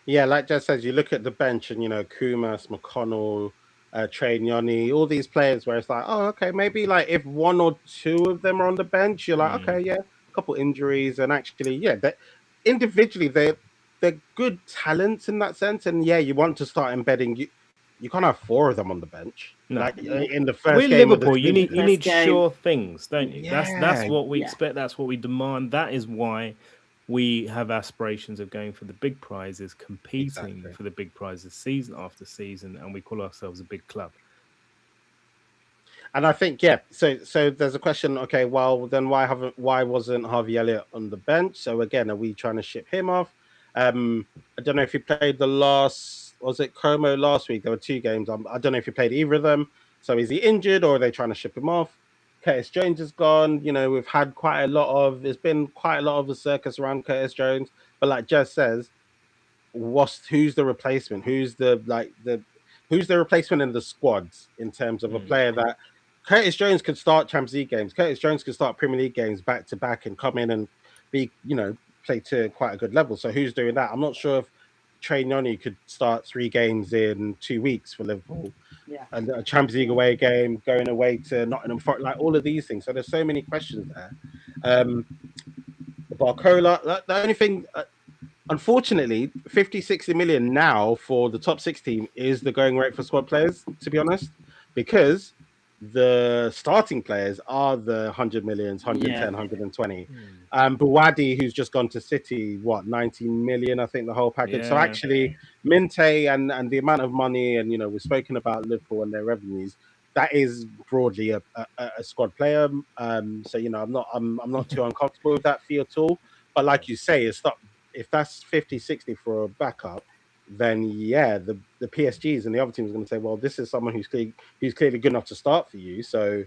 Yeah, like Jess says, you look at the bench and Kumas, McConnell, Trey Nyoni, all these players where it's like, oh, okay, maybe like if 1 or 2 of them are on the bench, you're like, okay, yeah, a couple injuries, and actually, yeah, that individually they're good talents in that sense, and yeah, you want to start embedding. You can't have 4 of them on the bench. No. Like in the first We're game Liverpool. of the season. You need sure things, don't you? Yeah, that's what we expect. That's what we demand. That is why we have aspirations of going for the big prizes, competing for the big prizes season after season, and we call ourselves a big club. And I think, so there's a question, okay, well, then why wasn't Harvey Elliott on the bench? So again, are we trying to ship him off? I don't know if he played was it Como last week? There were 2 games. I don't know if he played either of them. So is he injured, or are they trying to ship him off? Curtis Jones is gone. We've had there's been quite a lot of a circus around Curtis Jones. But like Jess says, who's the replacement? Who's the replacement in the squads in terms of a player that Curtis Jones could start Champions League games. Curtis Jones could start Premier League games back to back and come in and be, play to quite a good level. So who's doing that? I'm not sure if Trey Nyoni could start 3 games in 2 weeks for Liverpool. Yeah. And a Champions League away game, going away to Nottingham Forest, like all of these things. So there's so many questions there. Barcola, the only thing, unfortunately, 50-60 million now for the top 6 team is the going rate for squad players, to be honest, because the starting players are the 100 millions, 110, 120. Buwadi, who's just gone to City, 90 million, I think, the whole package. So actually, Minte and the amount of money, and we've spoken about Liverpool and their revenues, that is broadly a squad player. So I'm not too uncomfortable with that fee at all. But like you say, if that's 50-60 for a backup, then the PSGs and the other teams are going to say, well, this is someone who's clearly good enough to start for you. So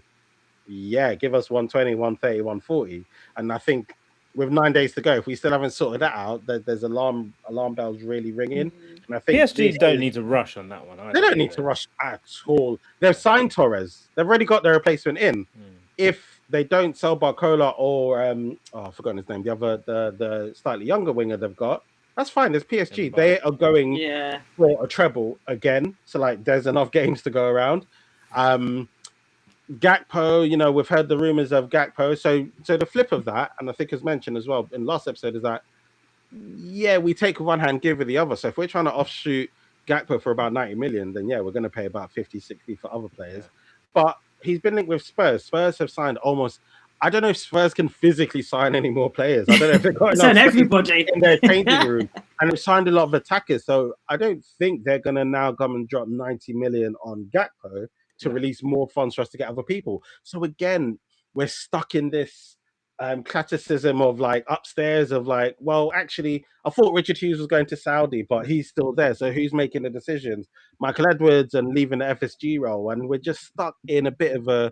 give us 120, 130, 140. And I think with 9 days to go, if we still haven't sorted that out, there's alarm bells really ringing. And I think PSG don't need to rush on that one either. They don't need to rush at all. They've signed Torres. They've already got their replacement in. If they don't sell Barcola or I've forgotten his name, the slightly younger winger they've got, that's fine. There's PSG. They are going for a treble again. So there's enough games to go around. Gakpo, we've heard the rumors of Gakpo. So the flip of that, and I think as mentioned as well in last episode, is that we take with one hand, give with the other. So if we're trying to offshoot Gakpo for about 90 million, then we're going to pay about 50-60 for other players. But he's been linked with Spurs. Spurs have signed almost. I don't know if Spurs can physically sign any more players. I don't know if they've got enough everybody in their changing room, and they've signed a lot of attackers. So I don't think they're going to now come and drop 90 million on Gakpo to release more funds for us to get other people. So again, we're stuck in this classicism of upstairs of well, actually, I thought Richard Hughes was going to Saudi, but he's still there. So who's making the decisions? Michael Edwards and leaving the FSG role, and we're just stuck in a bit of a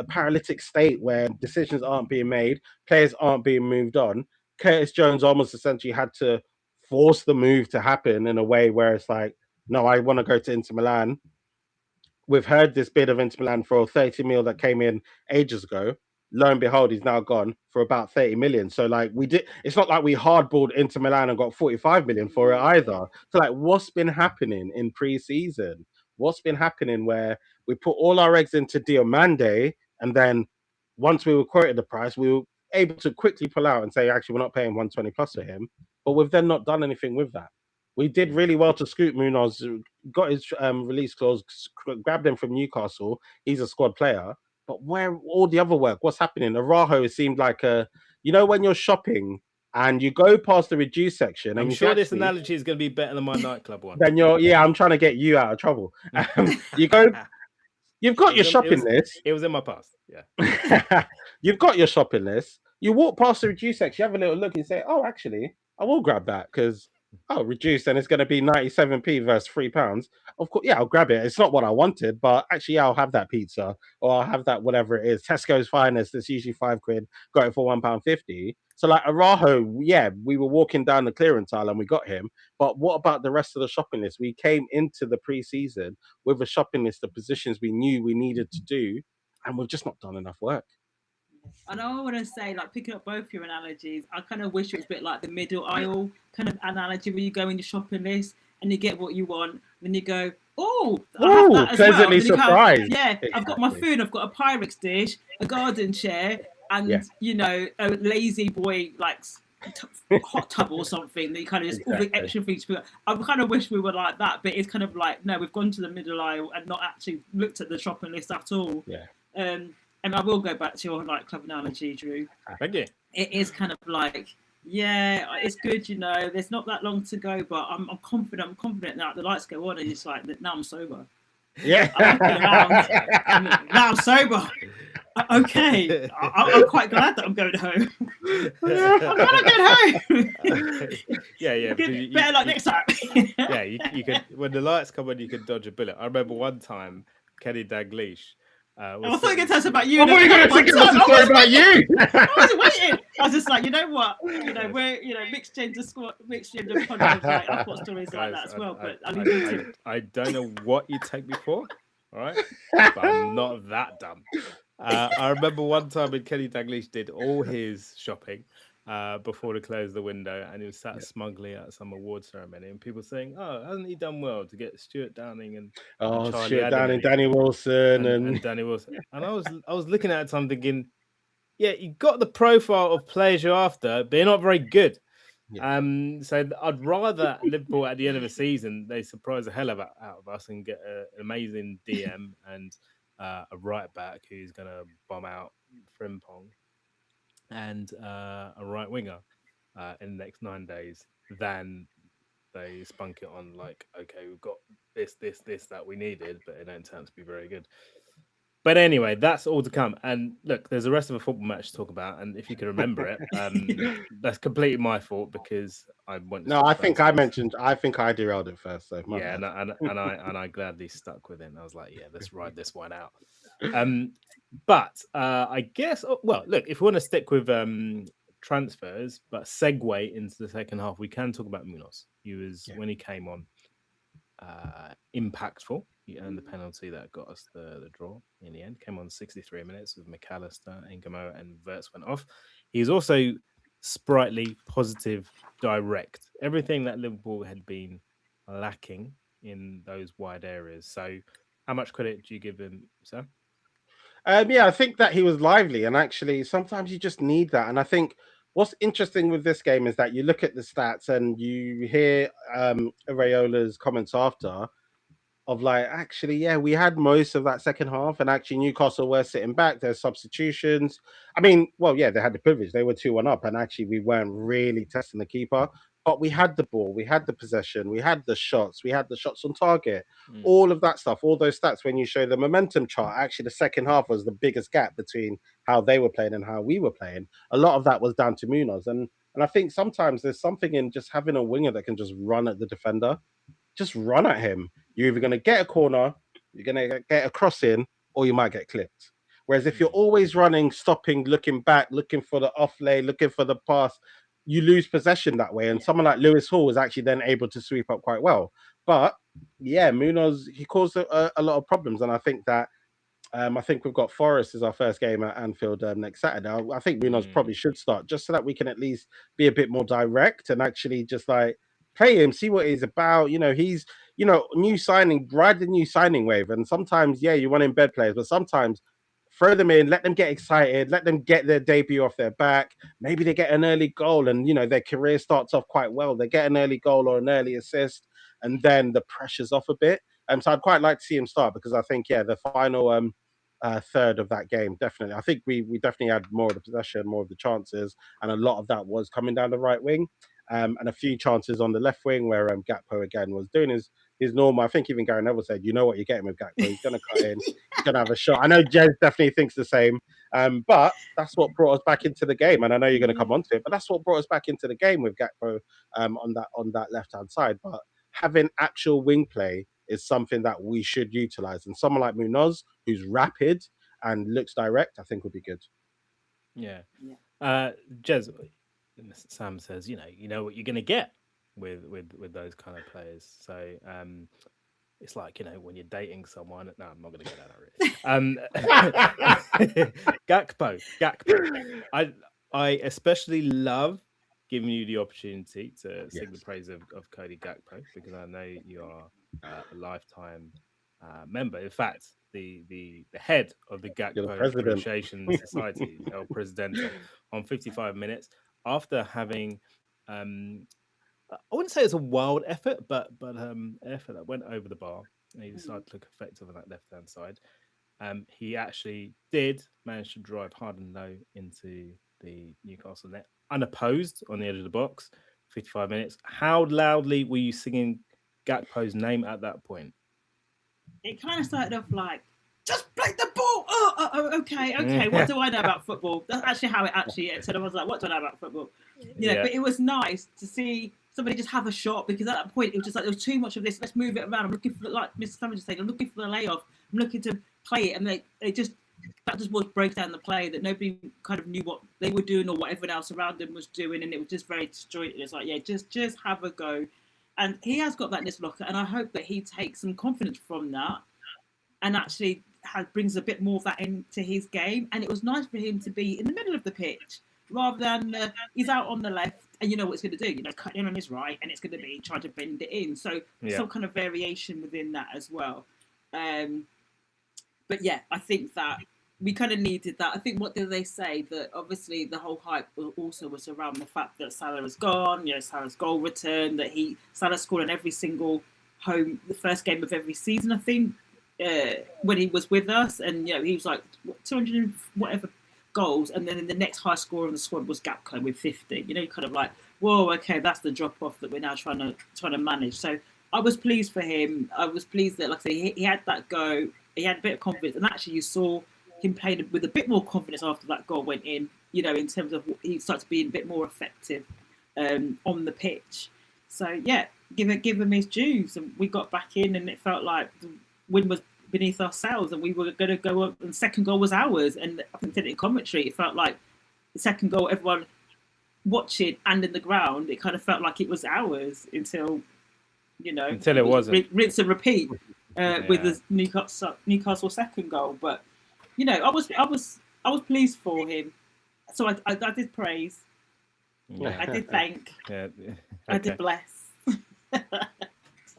paralytic state where decisions aren't being made, players aren't being moved on. Curtis Jones almost essentially had to force the move to happen in a way where it's no, I want to go to Inter Milan. we've heard this bid of Inter Milan for 30 mil that came in ages ago. Lo and behold, he's now gone for about 30 million. So like it's not like we hardballed Inter Milan and got 45 million for it either. So like what's been happening in pre-season? What's been happening where we put all our eggs into Diomande, and then once we were quoted the price, we were able to quickly pull out and say, actually, we're not paying 120 plus for him. But we've then not done anything with that. We did really well to scoop Munoz, got his release clause, grabbed him from Newcastle. He's a squad player. But where all the other work? What's happening? Arajo seemed like when you're shopping and you go past the reduce section, and I'm sure this analogy is going to be better than my nightclub one. Then I'm trying to get you out of trouble. You've got your shopping list. It was in my past. Yeah. You've got your shopping list. You walk past the reduce section, you have a little look and say, oh, actually, I will grab that because reduced, and it's going to be 97p versus £3. Of course, I'll grab it. It's not what I wanted, but actually, I'll have that pizza or I'll have that whatever it is. Tesco's finest. It's usually £5. Got it for £1.50. So like Arajo, we were walking down the clearance aisle and we got him. But what about the rest of the shopping list? We came into the pre-season with a shopping list of positions we knew we needed to do, and we've just not done enough work. And I want to say, like, picking up both your analogies, I kind of wish it was a bit like the middle aisle kind of analogy where you go in your shopping list and you get what you want, then you go, I have that as pleasantly well. surprised. Exactly. I've got my food, I've got a Pyrex dish, a garden chair, and a lazy boy like hot tub or something that you kind of just all the extra things. I kind of wish we were like that, but it's kind of like, no, we've gone to the middle aisle and not actually looked at the shopping list at all. And I will go back to your nightclub analogy, Drew. Thank you. It is kind of like, it's good, there's not that long to go, but I'm confident that the lights go on and it's like, now I'm sober. Yeah. Now I'm sober. Okay. I'm quite glad that I'm going home. I'm glad I'm going home. Yeah. Better like next time. You could, when the lights come on, you can dodge a bullet. I remember one time, Kenny Dalglish, I thought you were going to tell us about you. I thought you were going to tell us a story about you. I wasn't waiting. I was just like, you know what? We're mixed gender podcast. Like, I've got stories like that as well. But I don't know what you take me for, all right? But I'm not that dumb. I remember one time when Kenny Dalglish did all his shopping before they closed the window, and he was sat smugly at some award ceremony, and people saying, "Oh, hasn't he done well to get Stuart Downing and Charlie Stuart Adam Downing, Danny Wilson, and Danny Wilson?" And I was looking at it, so I'm thinking, you got the profile of players you're after, but they're not very good. So I'd rather Liverpool at the end of the season they surprise the hell out of us and get an amazing DM and a right back who's going to bomb out Frimpong and a right winger in the next 9 days than they spunk it on like, okay, we've got this that we needed, but it don't turn to be very good. But anyway, that's all to come. And look, there's the rest of a football match to talk about, and if you can remember it, that's completely my fault because I went. No, I think I derailed it first. So and I gladly stuck with it. And I was like, let's ride this one out. But I guess, well, look, if we want to stick with transfers, but segue into the second half, we can talk about Munoz. He was when he came on, impactful. He earned the penalty that got us the draw in the end. Came on 63 minutes with McAllister, Ngamo, and Wirtz went off. He's also sprightly, positive, direct. Everything that Liverpool had been lacking in those wide areas. So how much credit do you give him, Sam? I think that he was lively, and actually sometimes you just need that. And I think what's interesting with this game is that you look at the stats and you hear Areola's comments after of like, actually, we had most of that second half, and actually Newcastle were sitting back. There's substitutions. I mean, they had the privilege. They were 2-1 up, and actually we weren't really testing the keeper. But we had the ball, we had the possession, we had the shots on target, all of that stuff, all those stats. When you show the momentum chart, actually the second half was the biggest gap between how they were playing and how we were playing. A lot of that was down to Munoz. And I think sometimes there's something in just having a winger that can just run at the defender. Just run at him. You're either going to get a corner, you're going to get a cross in, or you might get clipped. Whereas if you're always running, stopping, looking back, looking for the off lay, looking for the pass, you lose possession that way. And someone like Lewis Hall was actually then able to sweep up quite well. But yeah, Munoz, he caused a lot of problems, and I think that I think we've got Forest as our first game at Anfield next Saturday. I think Munoz probably should start just so that we can at least be a bit more direct and actually just like play him, see what he's about. You know, he's new signing, ride the new signing wave. And sometimes, yeah, you want in bed players, but sometimes throw them in, let them get excited, let them get their debut off their back. Maybe they get an early goal, and their career starts off quite well. They get an early goal or an early assist, and then the pressure's off a bit. So I'd quite like to see him start because I think, yeah, the final third of that game, definitely. I think we definitely had more of the possession, more of the chances, and a lot of that was coming down the right wing, and a few chances on the left wing where Gakpo again was doing his normal. I think even Gary Neville said, "You know what you're getting with Gakpo. He's going to cut in. He's going to have a shot." I know Jez definitely thinks the same, but that's what brought us back into the game. And I know you're going to come onto it, but that's what brought us back into the game with Gakpo on that left hand side. But having actual wing play is something that we should utilize. And someone like Munoz, who's rapid and looks direct, I think would be good. Yeah. Jez, Sam says, you know what you're going to get with those kind of players. So it's like, when you're dating someone. No, I'm not going to get that really. Gakpo. I especially love giving you the opportunity to sing the praise of Cody Gakpo because I know you are a lifetime member. In fact, the head of the Gakpo Appreciation Society, El Presidente, on 55 Minutes, after having I wouldn't say it's a wild effort, but effort that went over the bar, and he decided to look effective on that left hand side. He actually did manage to drive hard and low into the Newcastle net, unopposed on the edge of the box. 55 minutes. How loudly were you singing Gakpo's name at that point? It kind of started off like, just play the ball. Okay. What do I know about football? That's actually how it actually is. So I was like, what do I know about football? But it was nice to see somebody just have a shot because at that point it was just like there was too much of this. Let's move it around. I'm looking for, like Mr. Summer just saying, I'm looking for the layoff. I'm looking to play it, and that just was break down the play that nobody kind of knew what they were doing or what everyone else around them was doing, and it was just very disjointed. It's like, yeah, just have a go. And he has got that in his locker, and I hope that he takes some confidence from that and actually brings a bit more of that into his game. And it was nice for him to be in the middle of the pitch rather than he's out on the left and you know what it's going to do, cut in on his right, and it's going to be trying to bend it in. So some kind of variation within that as well. But yeah, I think that we kind of needed that. I think, what did they say? That obviously the whole hype also was around the fact that Salah was gone, Salah's goal return, that Salah scored in every single home, the first game of every season, I think, when he was with us. And, he was like 200 and whatever goals. And then the next high scorer on the squad was Gakpo with 50. Kind of like, whoa, okay, that's the drop off that we're now trying to manage. So I was pleased for him. I was pleased that, like I say, he had that go. He had a bit of confidence. And actually you saw him played with a bit more confidence after that goal went in, in terms of he started to be a bit more effective on the pitch. So, yeah, give him his dues. And we got back in and it felt like the win was beneath ourselves and we were going to go up, and the second goal was ours. And I think in commentary, it felt like the second goal, everyone watching and in the ground, it kind of felt like it was ours until it wasn't. Rinse and repeat with the Newcastle second goal. But I was pleased for him. So I did praise. Yeah. I did thank. Yeah. Okay. I did bless.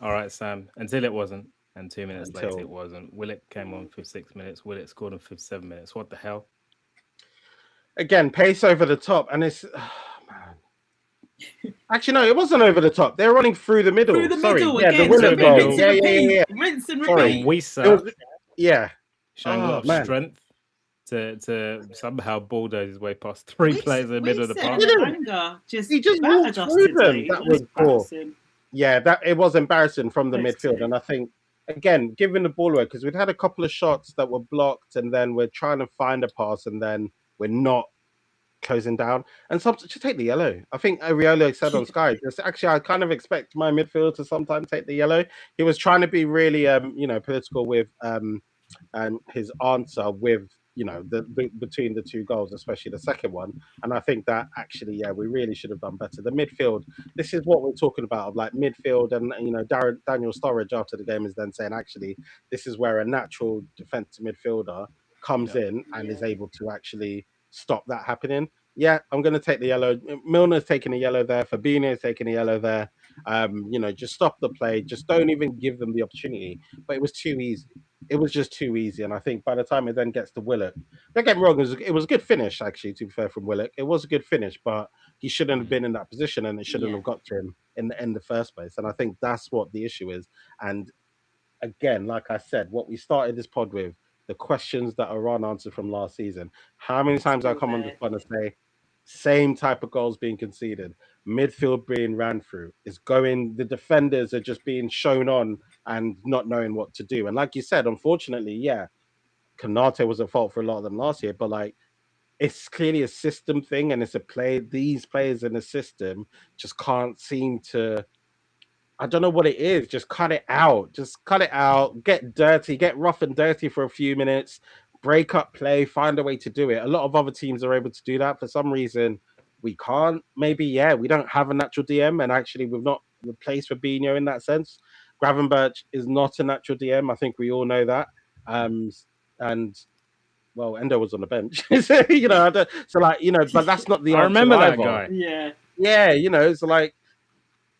All right, Sam. Until it wasn't, and 2 minutes later it wasn't. Willett came on 56 minutes. Willett scored in 57 minutes. What the hell? Again, pace over the top, and it's man. Actually, no, it wasn't over the top. They were running through the middle. Middle yeah, again. The Willett goal. Yeah. Rinse and repeat. Yeah. Showing a lot of strength to somehow bulldoze his way past three players in the middle of the park. He just walked through them. That was poor. Yeah, it was embarrassing from the midfield. And I think, again, giving the ball away, because we'd had a couple of shots that were blocked, and then we're trying to find a pass, and then we're not closing down. And sometimes just take the yellow. I think Ariolo said on Sky, actually, I kind of expect my midfield to sometimes take the yellow. He was trying to be really, political with and his answer with, between the two goals, especially the second one. And I think that actually, yeah, we really should have done better. The midfield, this is what we're talking about, of like midfield, and Daniel Sturridge after the game is then saying, actually, this is where a natural defensive midfielder comes in and is able to actually stop that happening. Yeah, I'm going to take the yellow. Milner's taking a yellow there. Fabinho's taking a yellow there. Just stop the play. Just don't even give them the opportunity. But it was too easy. It was just too easy. And I think by the time it then gets to Willock, don't get me wrong, it was a good finish, actually, to be fair, from Willock. It was a good finish, but he shouldn't have been in that position, and it shouldn't have got to him in the first place. And I think that's what the issue is. And again, like I said, what we started this pod with, the questions that are unanswered from last season. How many times I come on this pod and say, same type of goals being conceded, midfield being ran through, the defenders are just being shown on and not knowing what to do. And like you said, unfortunately, yeah, Konate was at fault for a lot of them last year, but like, it's clearly a system thing, and it's these players in the system just can't seem to, I don't know what it is. Just cut it out. Just cut it out. Get dirty. Get rough and dirty for a few minutes. Break up play. Find a way to do it. A lot of other teams are able to do that. For some reason, we can't. Maybe, yeah, we don't have a natural DM, and actually, we've not replaced Fabinho in that sense. Gravenberch is not a natural DM. I think we all know that. And well, Endo was on the bench, so, but that's not the I answer remember that either. guy. Yeah, So like.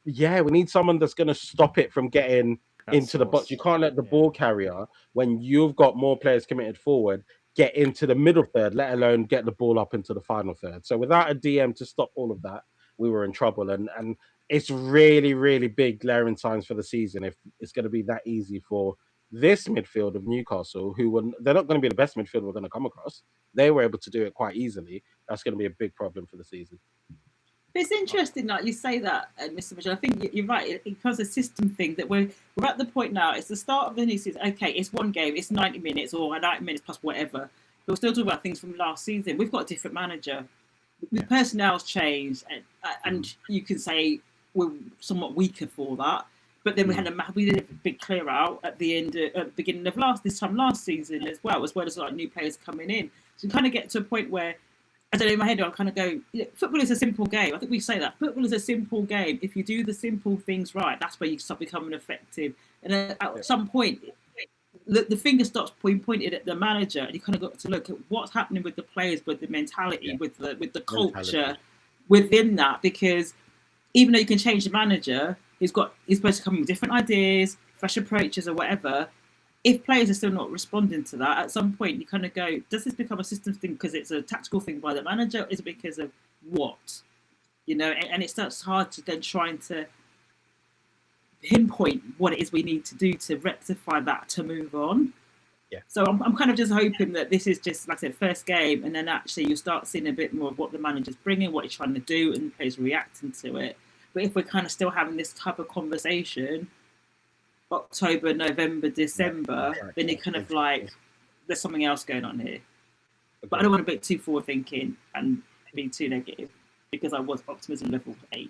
Yeah, we need someone that's going to stop it from getting into the box. You can't let the ball carrier, when you've got more players committed forward, get into the middle third, let alone get the ball up into the final third. So without a DM to stop all of that, we were in trouble. And it's really, really big glaring signs for the season if it's going to be that easy for this midfield of Newcastle, they're not going to be the best midfield we're going to come across. They were able to do it quite easily. That's going to be a big problem for the season. It's interesting that you say that, Mr. Mitchell. I think you're right. It becomes a system thing that we're at the point now. It's the start of the new season. Okay, it's one game. It's 90 minutes or 90 minutes plus whatever. But we're still talking about things from last season. We've got a different manager. The personnel's changed, and you can say we're somewhat weaker for that. But then we did a big clear out at the beginning of last season as well as like new players coming in. So you kind of get to a point where, I don't know, in my head, I'll kind of go, football is a simple game. I think we say that. Football is a simple game. If you do the simple things right, that's where you start becoming effective. And at some point, the finger stops being pointed at the manager, and you kind of got to look at what's happening with the players, with the mentality, with the culture within that. Because even though you can change the manager, he's supposed to come with different ideas, fresh approaches or whatever. If players are still not responding to that, at some point you kind of go, does this become a systems thing because it's a tactical thing by the manager? Or is it because of what? And it starts hard to then trying to pinpoint what it is we need to do to rectify that to move on. Yeah. So I'm kind of just hoping that this is just, like I said, first game, and then actually you start seeing a bit more of what the manager's bringing, what he's trying to do, and the players reacting to it. But if we're kind of still having this type of conversation, October, November, December, then you're kind of like, there's something else going on here. But I don't want to be too forward thinking and be too negative, because I was optimism level 8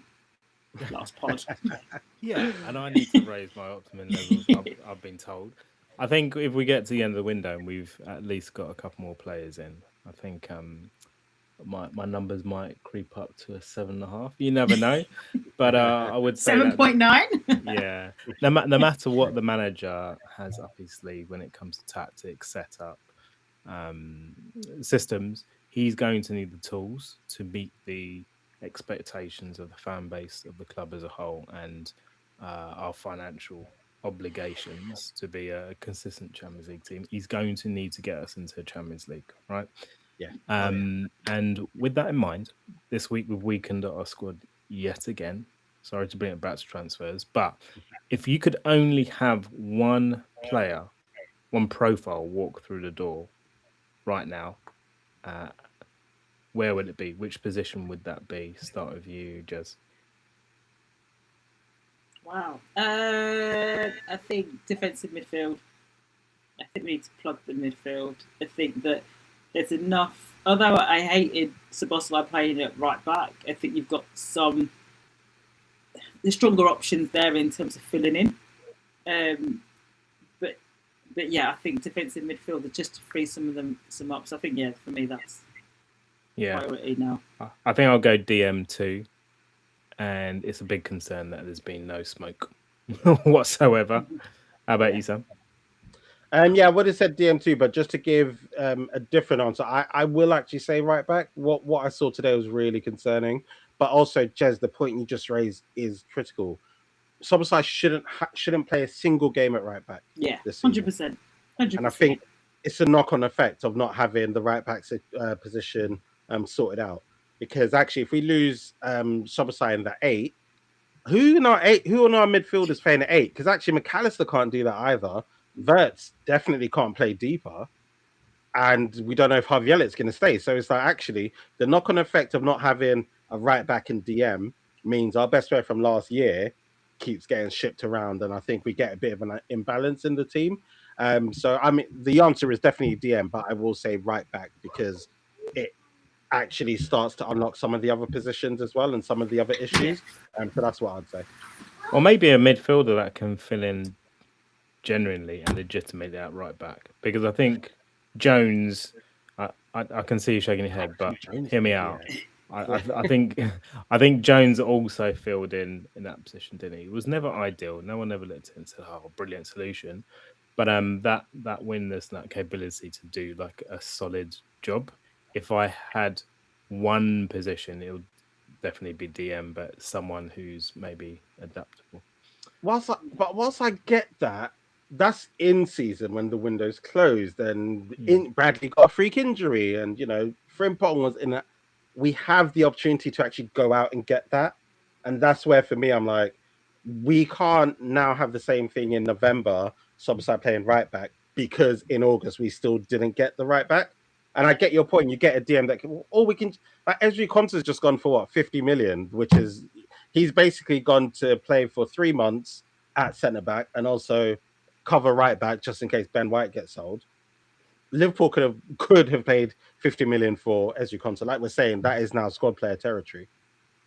last pod. Yeah, and I need to raise my optimism levels, I've been told. I think if we get to the end of the window and we've at least got a couple more players in, I think my numbers might creep up to a 7.5. You never know, but I would say 7.9. Yeah, no matter what the manager has up his sleeve when it comes to tactics, setup, systems, he's going to need the tools to meet the expectations of the fan base of the club as a whole, and our financial obligations to be a consistent Champions League team. He's going to need to get us into Champions League, right? Yeah. And with that in mind, this week we've weakened our squad yet again. Sorry to bring it back to transfers, but if you could only have one player, one profile walk through the door right now, where would it be? Which position would that be? Start with you, Jez. Wow. I think defensive midfield. I think we need to plug the midfield. I think that there's enough. Although I hated Szoboszlai playing at right back, I think you've got the stronger options there in terms of filling in. But But yeah, I think defensive midfielder just to free some of them up. So I think for me that's priority now. I think I'll go DM too, and it's a big concern that there's been no smoke whatsoever. How about you, Sam? Yeah, I would have said DM2, but just to give a different answer, I will actually say right back. What I saw today was really concerning, but also, Jez, the point you just raised is critical. Sobosai shouldn't play a single game at right back. Yeah, this season. 100%. And I think it's a knock-on effect of not having the right back position sorted out. Because actually, if we lose Sobosai in the 8, who in our midfielders playing at 8? Because actually, McAllister can't do that either. Verts definitely can't play deeper. And we don't know if Javielet's going to stay. So it's like, actually, the knock-on effect of not having a right back in DM means our best player from last year keeps getting shipped around. And I think we get a bit of an imbalance in the team. So, I mean, the answer is definitely DM, but I will say right back because it actually starts to unlock some of the other positions as well and some of the other issues. So that's what I'd say. Or maybe a midfielder that can fill in genuinely and legitimately at right back. Because I think Jones, I can see you shaking your head, but hear me out. I think Jones also filled in that position, didn't he? It was never ideal. No one ever looked at it and said, "Oh, brilliant solution." But that willingness and that capability to do like a solid job. If I had one position, it would definitely be DM, but someone who's maybe adaptable. Whilst I get that, that's in season when the window's closed, and Bradley got a freak injury, and Frimpong was in that. We have the opportunity to actually go out and get that, and that's where for me I'm like, we can't now have the same thing in November. Sobosai playing right back because in August we still didn't get the right back. And I get your point. You get a DM that can, or we can. Like Ezri Konsa's just gone for what 50 million, which is he's basically gone to play for 3 months at centre back and also cover right back just in case Ben White gets sold. Liverpool could have paid 50 million for Ezri Konsa. Like we're saying, that is now squad player territory.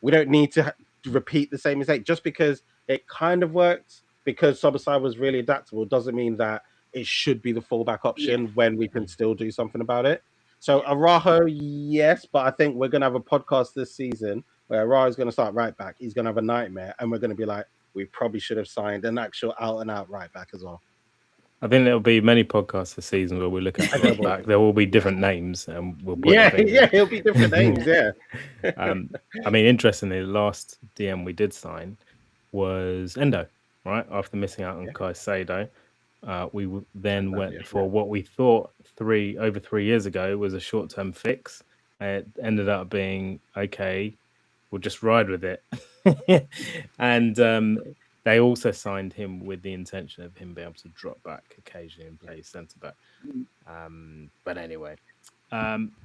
We don't need to repeat the same mistake just because it kind of worked. Because Sobosai was really adaptable doesn't mean that it should be the fallback option when we can still do something about it. So Araujo, yes, but I think we're going to have a podcast this season where Araujo is going to start right back. He's going to have a nightmare, and we're going to be like, we probably should have signed an actual out-and-out right back as well. I think there'll be many podcasts this season where we look at right back. There will be different names, and we'll it'll be different names. I mean, interestingly, the last DM we did sign was Endo, right? After missing out on Caicedo, we then went for what we thought over 3 years ago was a short-term fix. It ended up being okay. We'll just ride with it, and they also signed him with the intention of him being able to drop back occasionally and play centre back. But anyway,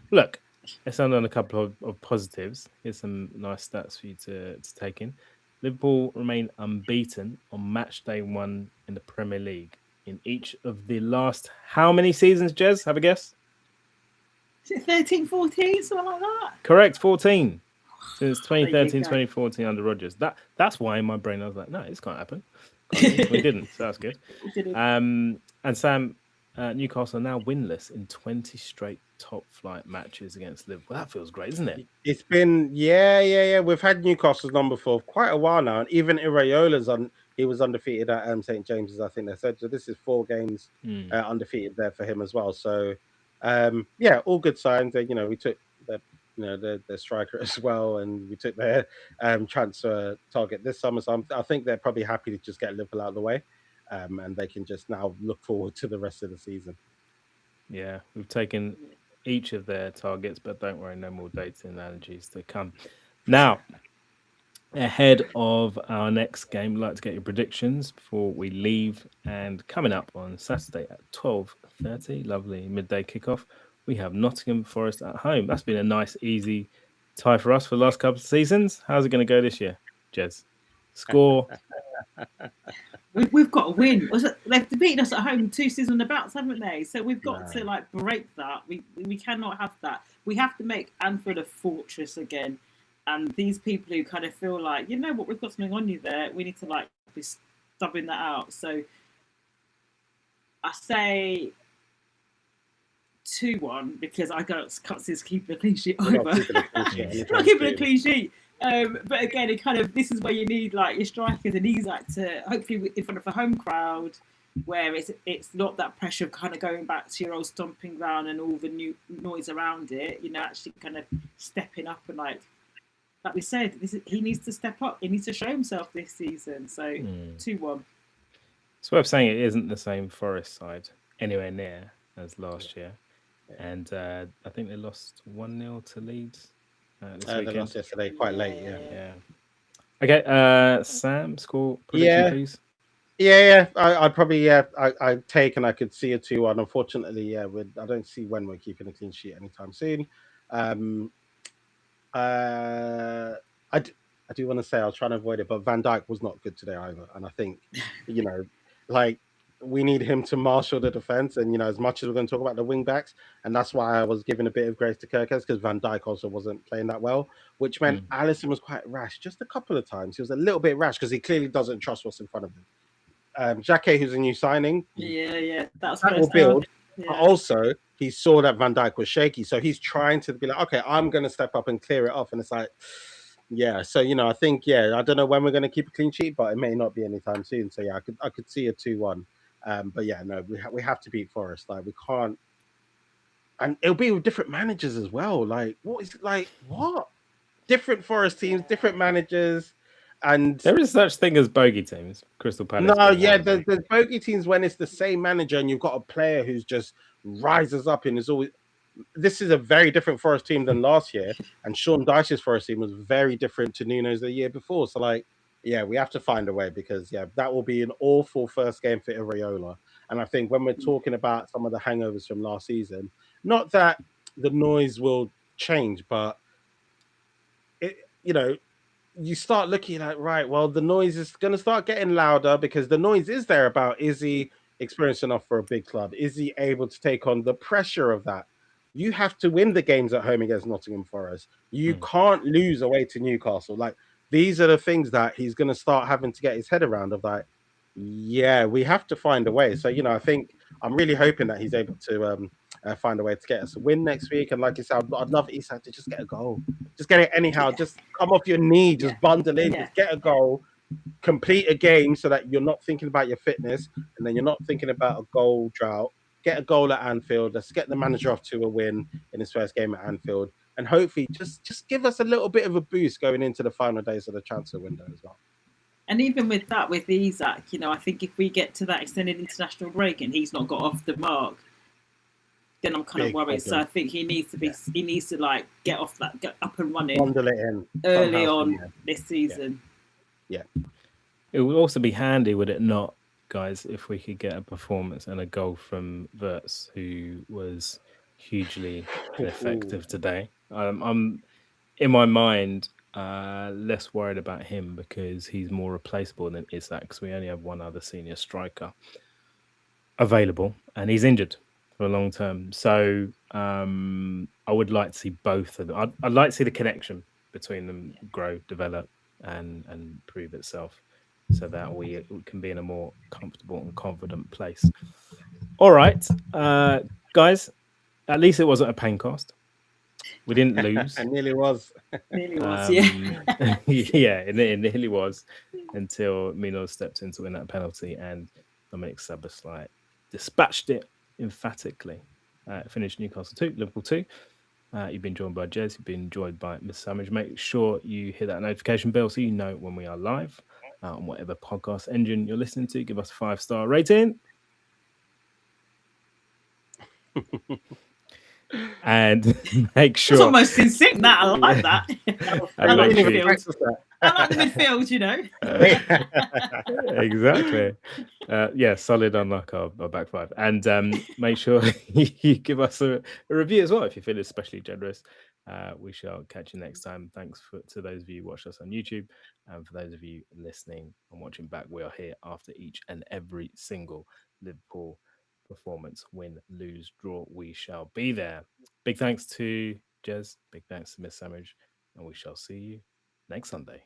look, let's end on a couple of positives. Here's some nice stats for you to take in. Liverpool remain unbeaten on match day 1 in the Premier League in each of the last how many seasons, Jez? Have a guess? Is it 13, 14, something like that? Correct, 14. Since 2013, 2014 under Rodgers. That's why in my brain I was like, no, this can't happen. We didn't, so that's good. And Sam, Newcastle are now winless in 20 straight top flight matches against Liverpool. That feels great, isn't it? It's been, yeah. We've had Newcastle's number for quite a while now. And even Iraiola's he was undefeated at St. James's, I think they said. So this is 4 games undefeated there for him as well. So, all good signs. We took their striker as well, and we took their transfer target this summer. So I think they're probably happy to just get Liverpool out of the way, and they can just now look forward to the rest of the season. Yeah, we've taken each of their targets, but don't worry, no more dates and allergies to come. Now, ahead of our next game, I'd like to get your predictions before we leave. And coming up on Saturday at 12:30, lovely midday kickoff, we have Nottingham Forest at home. That's been a nice, easy tie for us for the last couple of seasons. How's it going to go this year, Jez? Score. We've got to win. They've beaten us at home 2 seasons on the bounce, haven't they? So we've got to break that. We cannot have that. We have to make Anfield a fortress again. And these people who kind of feel like, you know what, we've got something on you there. We need to be stubbing that out. So I say 2-1 because I can't see us keeping a clean sheet We're not either. keeping a clean sheet Mm. Not anytime keeping a soon. clean sheet. But again, it kind of this is where you need like your strikers and Isak to hopefully in front of a home crowd, where it's not that pressure of kind of going back to your old stomping ground and all the new noise around it. You know, actually kind of stepping up and like we said, he needs to step up. He needs to show himself this season. So 2-1. It's worth saying it isn't the same Forest side anywhere near as last year. And I think they lost 1-0 to Leeds this They weekend. lost yesterday quite late. Yeah. Okay, Sam, score prediction, Yeah. please. Yeah. I'd probably I'd take, and I could see a 2-1. Unfortunately, I don't see when we're keeping a clean sheet anytime soon. Um, uh, I do want to say I was trying to avoid it, but Van Dijk was not good today either, and I think you know, like we need him to marshal the defense, and as much as we're going to talk about the wing backs, and that's why I was giving a bit of grace to Kirkes because Van Dijk also wasn't playing that well, which meant Allison was quite rash just a couple of times. He was a little bit rash because he clearly doesn't trust what's in front of him. Jacquet, who's a new signing, Yeah. That's that will first down. build. But also, he saw that Van Dijk was shaky, so he's trying to be like, okay, I'm going to step up and clear it off. And it's like, yeah. So I think, I don't know when we're going to keep a clean sheet, but it may not be anytime soon. So yeah, I could see a 2-1. But yeah, no, we have to beat Forest. Like we can't, and it'll be with different managers as well. Like what? Different Forest teams, different managers, and There is such thing as bogey teams. Crystal Palace. no, Being yeah, one of them. there's bogey teams when it's the same manager and you've got a player who's just rises up and is always. This is a very different Forest team than last year, and Sean Dyche's Forest team was very different to Nuno's the year before. So, yeah, we have to find a way because that will be an awful first game for Iriola. And I think when we're talking about some of the hangovers from last season, not that the noise will change, but it, you start looking at right. Well, the noise is going to start getting louder because the noise is there about is he experienced enough for a big club? Is he able to take on the pressure of that? You have to win the games at home against Nottingham Forest. You can't lose away to Newcastle. Like these are the things that he's going to start having to get his head around. Of like, yeah, we have to find a way. So I think I'm really hoping that he's able to find a way to get us a win next week. And like I said, I'd love Isak to just get a goal. Just get it anyhow. Just come off your knee. Just bundle in. Just get a goal. Complete a game so that you're not thinking about your fitness and then you're not thinking about a goal drought. Get a goal at Anfield. Let's get the manager off to a win in his first game at Anfield. And hopefully just give us a little bit of a boost going into the final days of the transfer window as well. And even with that, with Isak, I think if we get to that extended international break and he's not got off the mark, then I'm kind of worried. So I think he needs to get off that, get up and running, bundle it in early on this season. Yeah. It would also be handy, would it not, guys, if we could get a performance and a goal from Wirtz, who was hugely effective today. I'm in my mind less worried about him because he's more replaceable than Isak, because we only have one other senior striker available and he's injured for a long term. So I would like to see both of them. I'd like to see the connection between them grow, develop, and prove itself, so that we can be in a more comfortable and confident place. All right, guys, at least it wasn't a pain cast. We didn't lose. It nearly was. Nearly was, yeah. Yeah, it nearly was until Mino stepped in to win that penalty and Dominic Szoboszlai dispatched it emphatically. Finished Newcastle 2, Liverpool 2. You've been joined by Jez. You've been joined by Miss Sandwich. Make sure you hit that notification bell so you know when we are live on whatever podcast engine you're listening to. Give us a 5-star rating. And make sure. It's almost in sync. That I like that. I like the midfield. I like the midfield. Exactly. Yeah, solid unlock our back five. And make sure you give us a review as well if you feel especially generous. We shall catch you next time. Thanks to those of you who watch us on YouTube, and for those of you listening and watching back, we are here after each and every single Liverpool performance. Win, lose, draw, we shall be there. Big thanks to Jez. Big thanks to Miss Sandwich, and we shall see you next Sunday.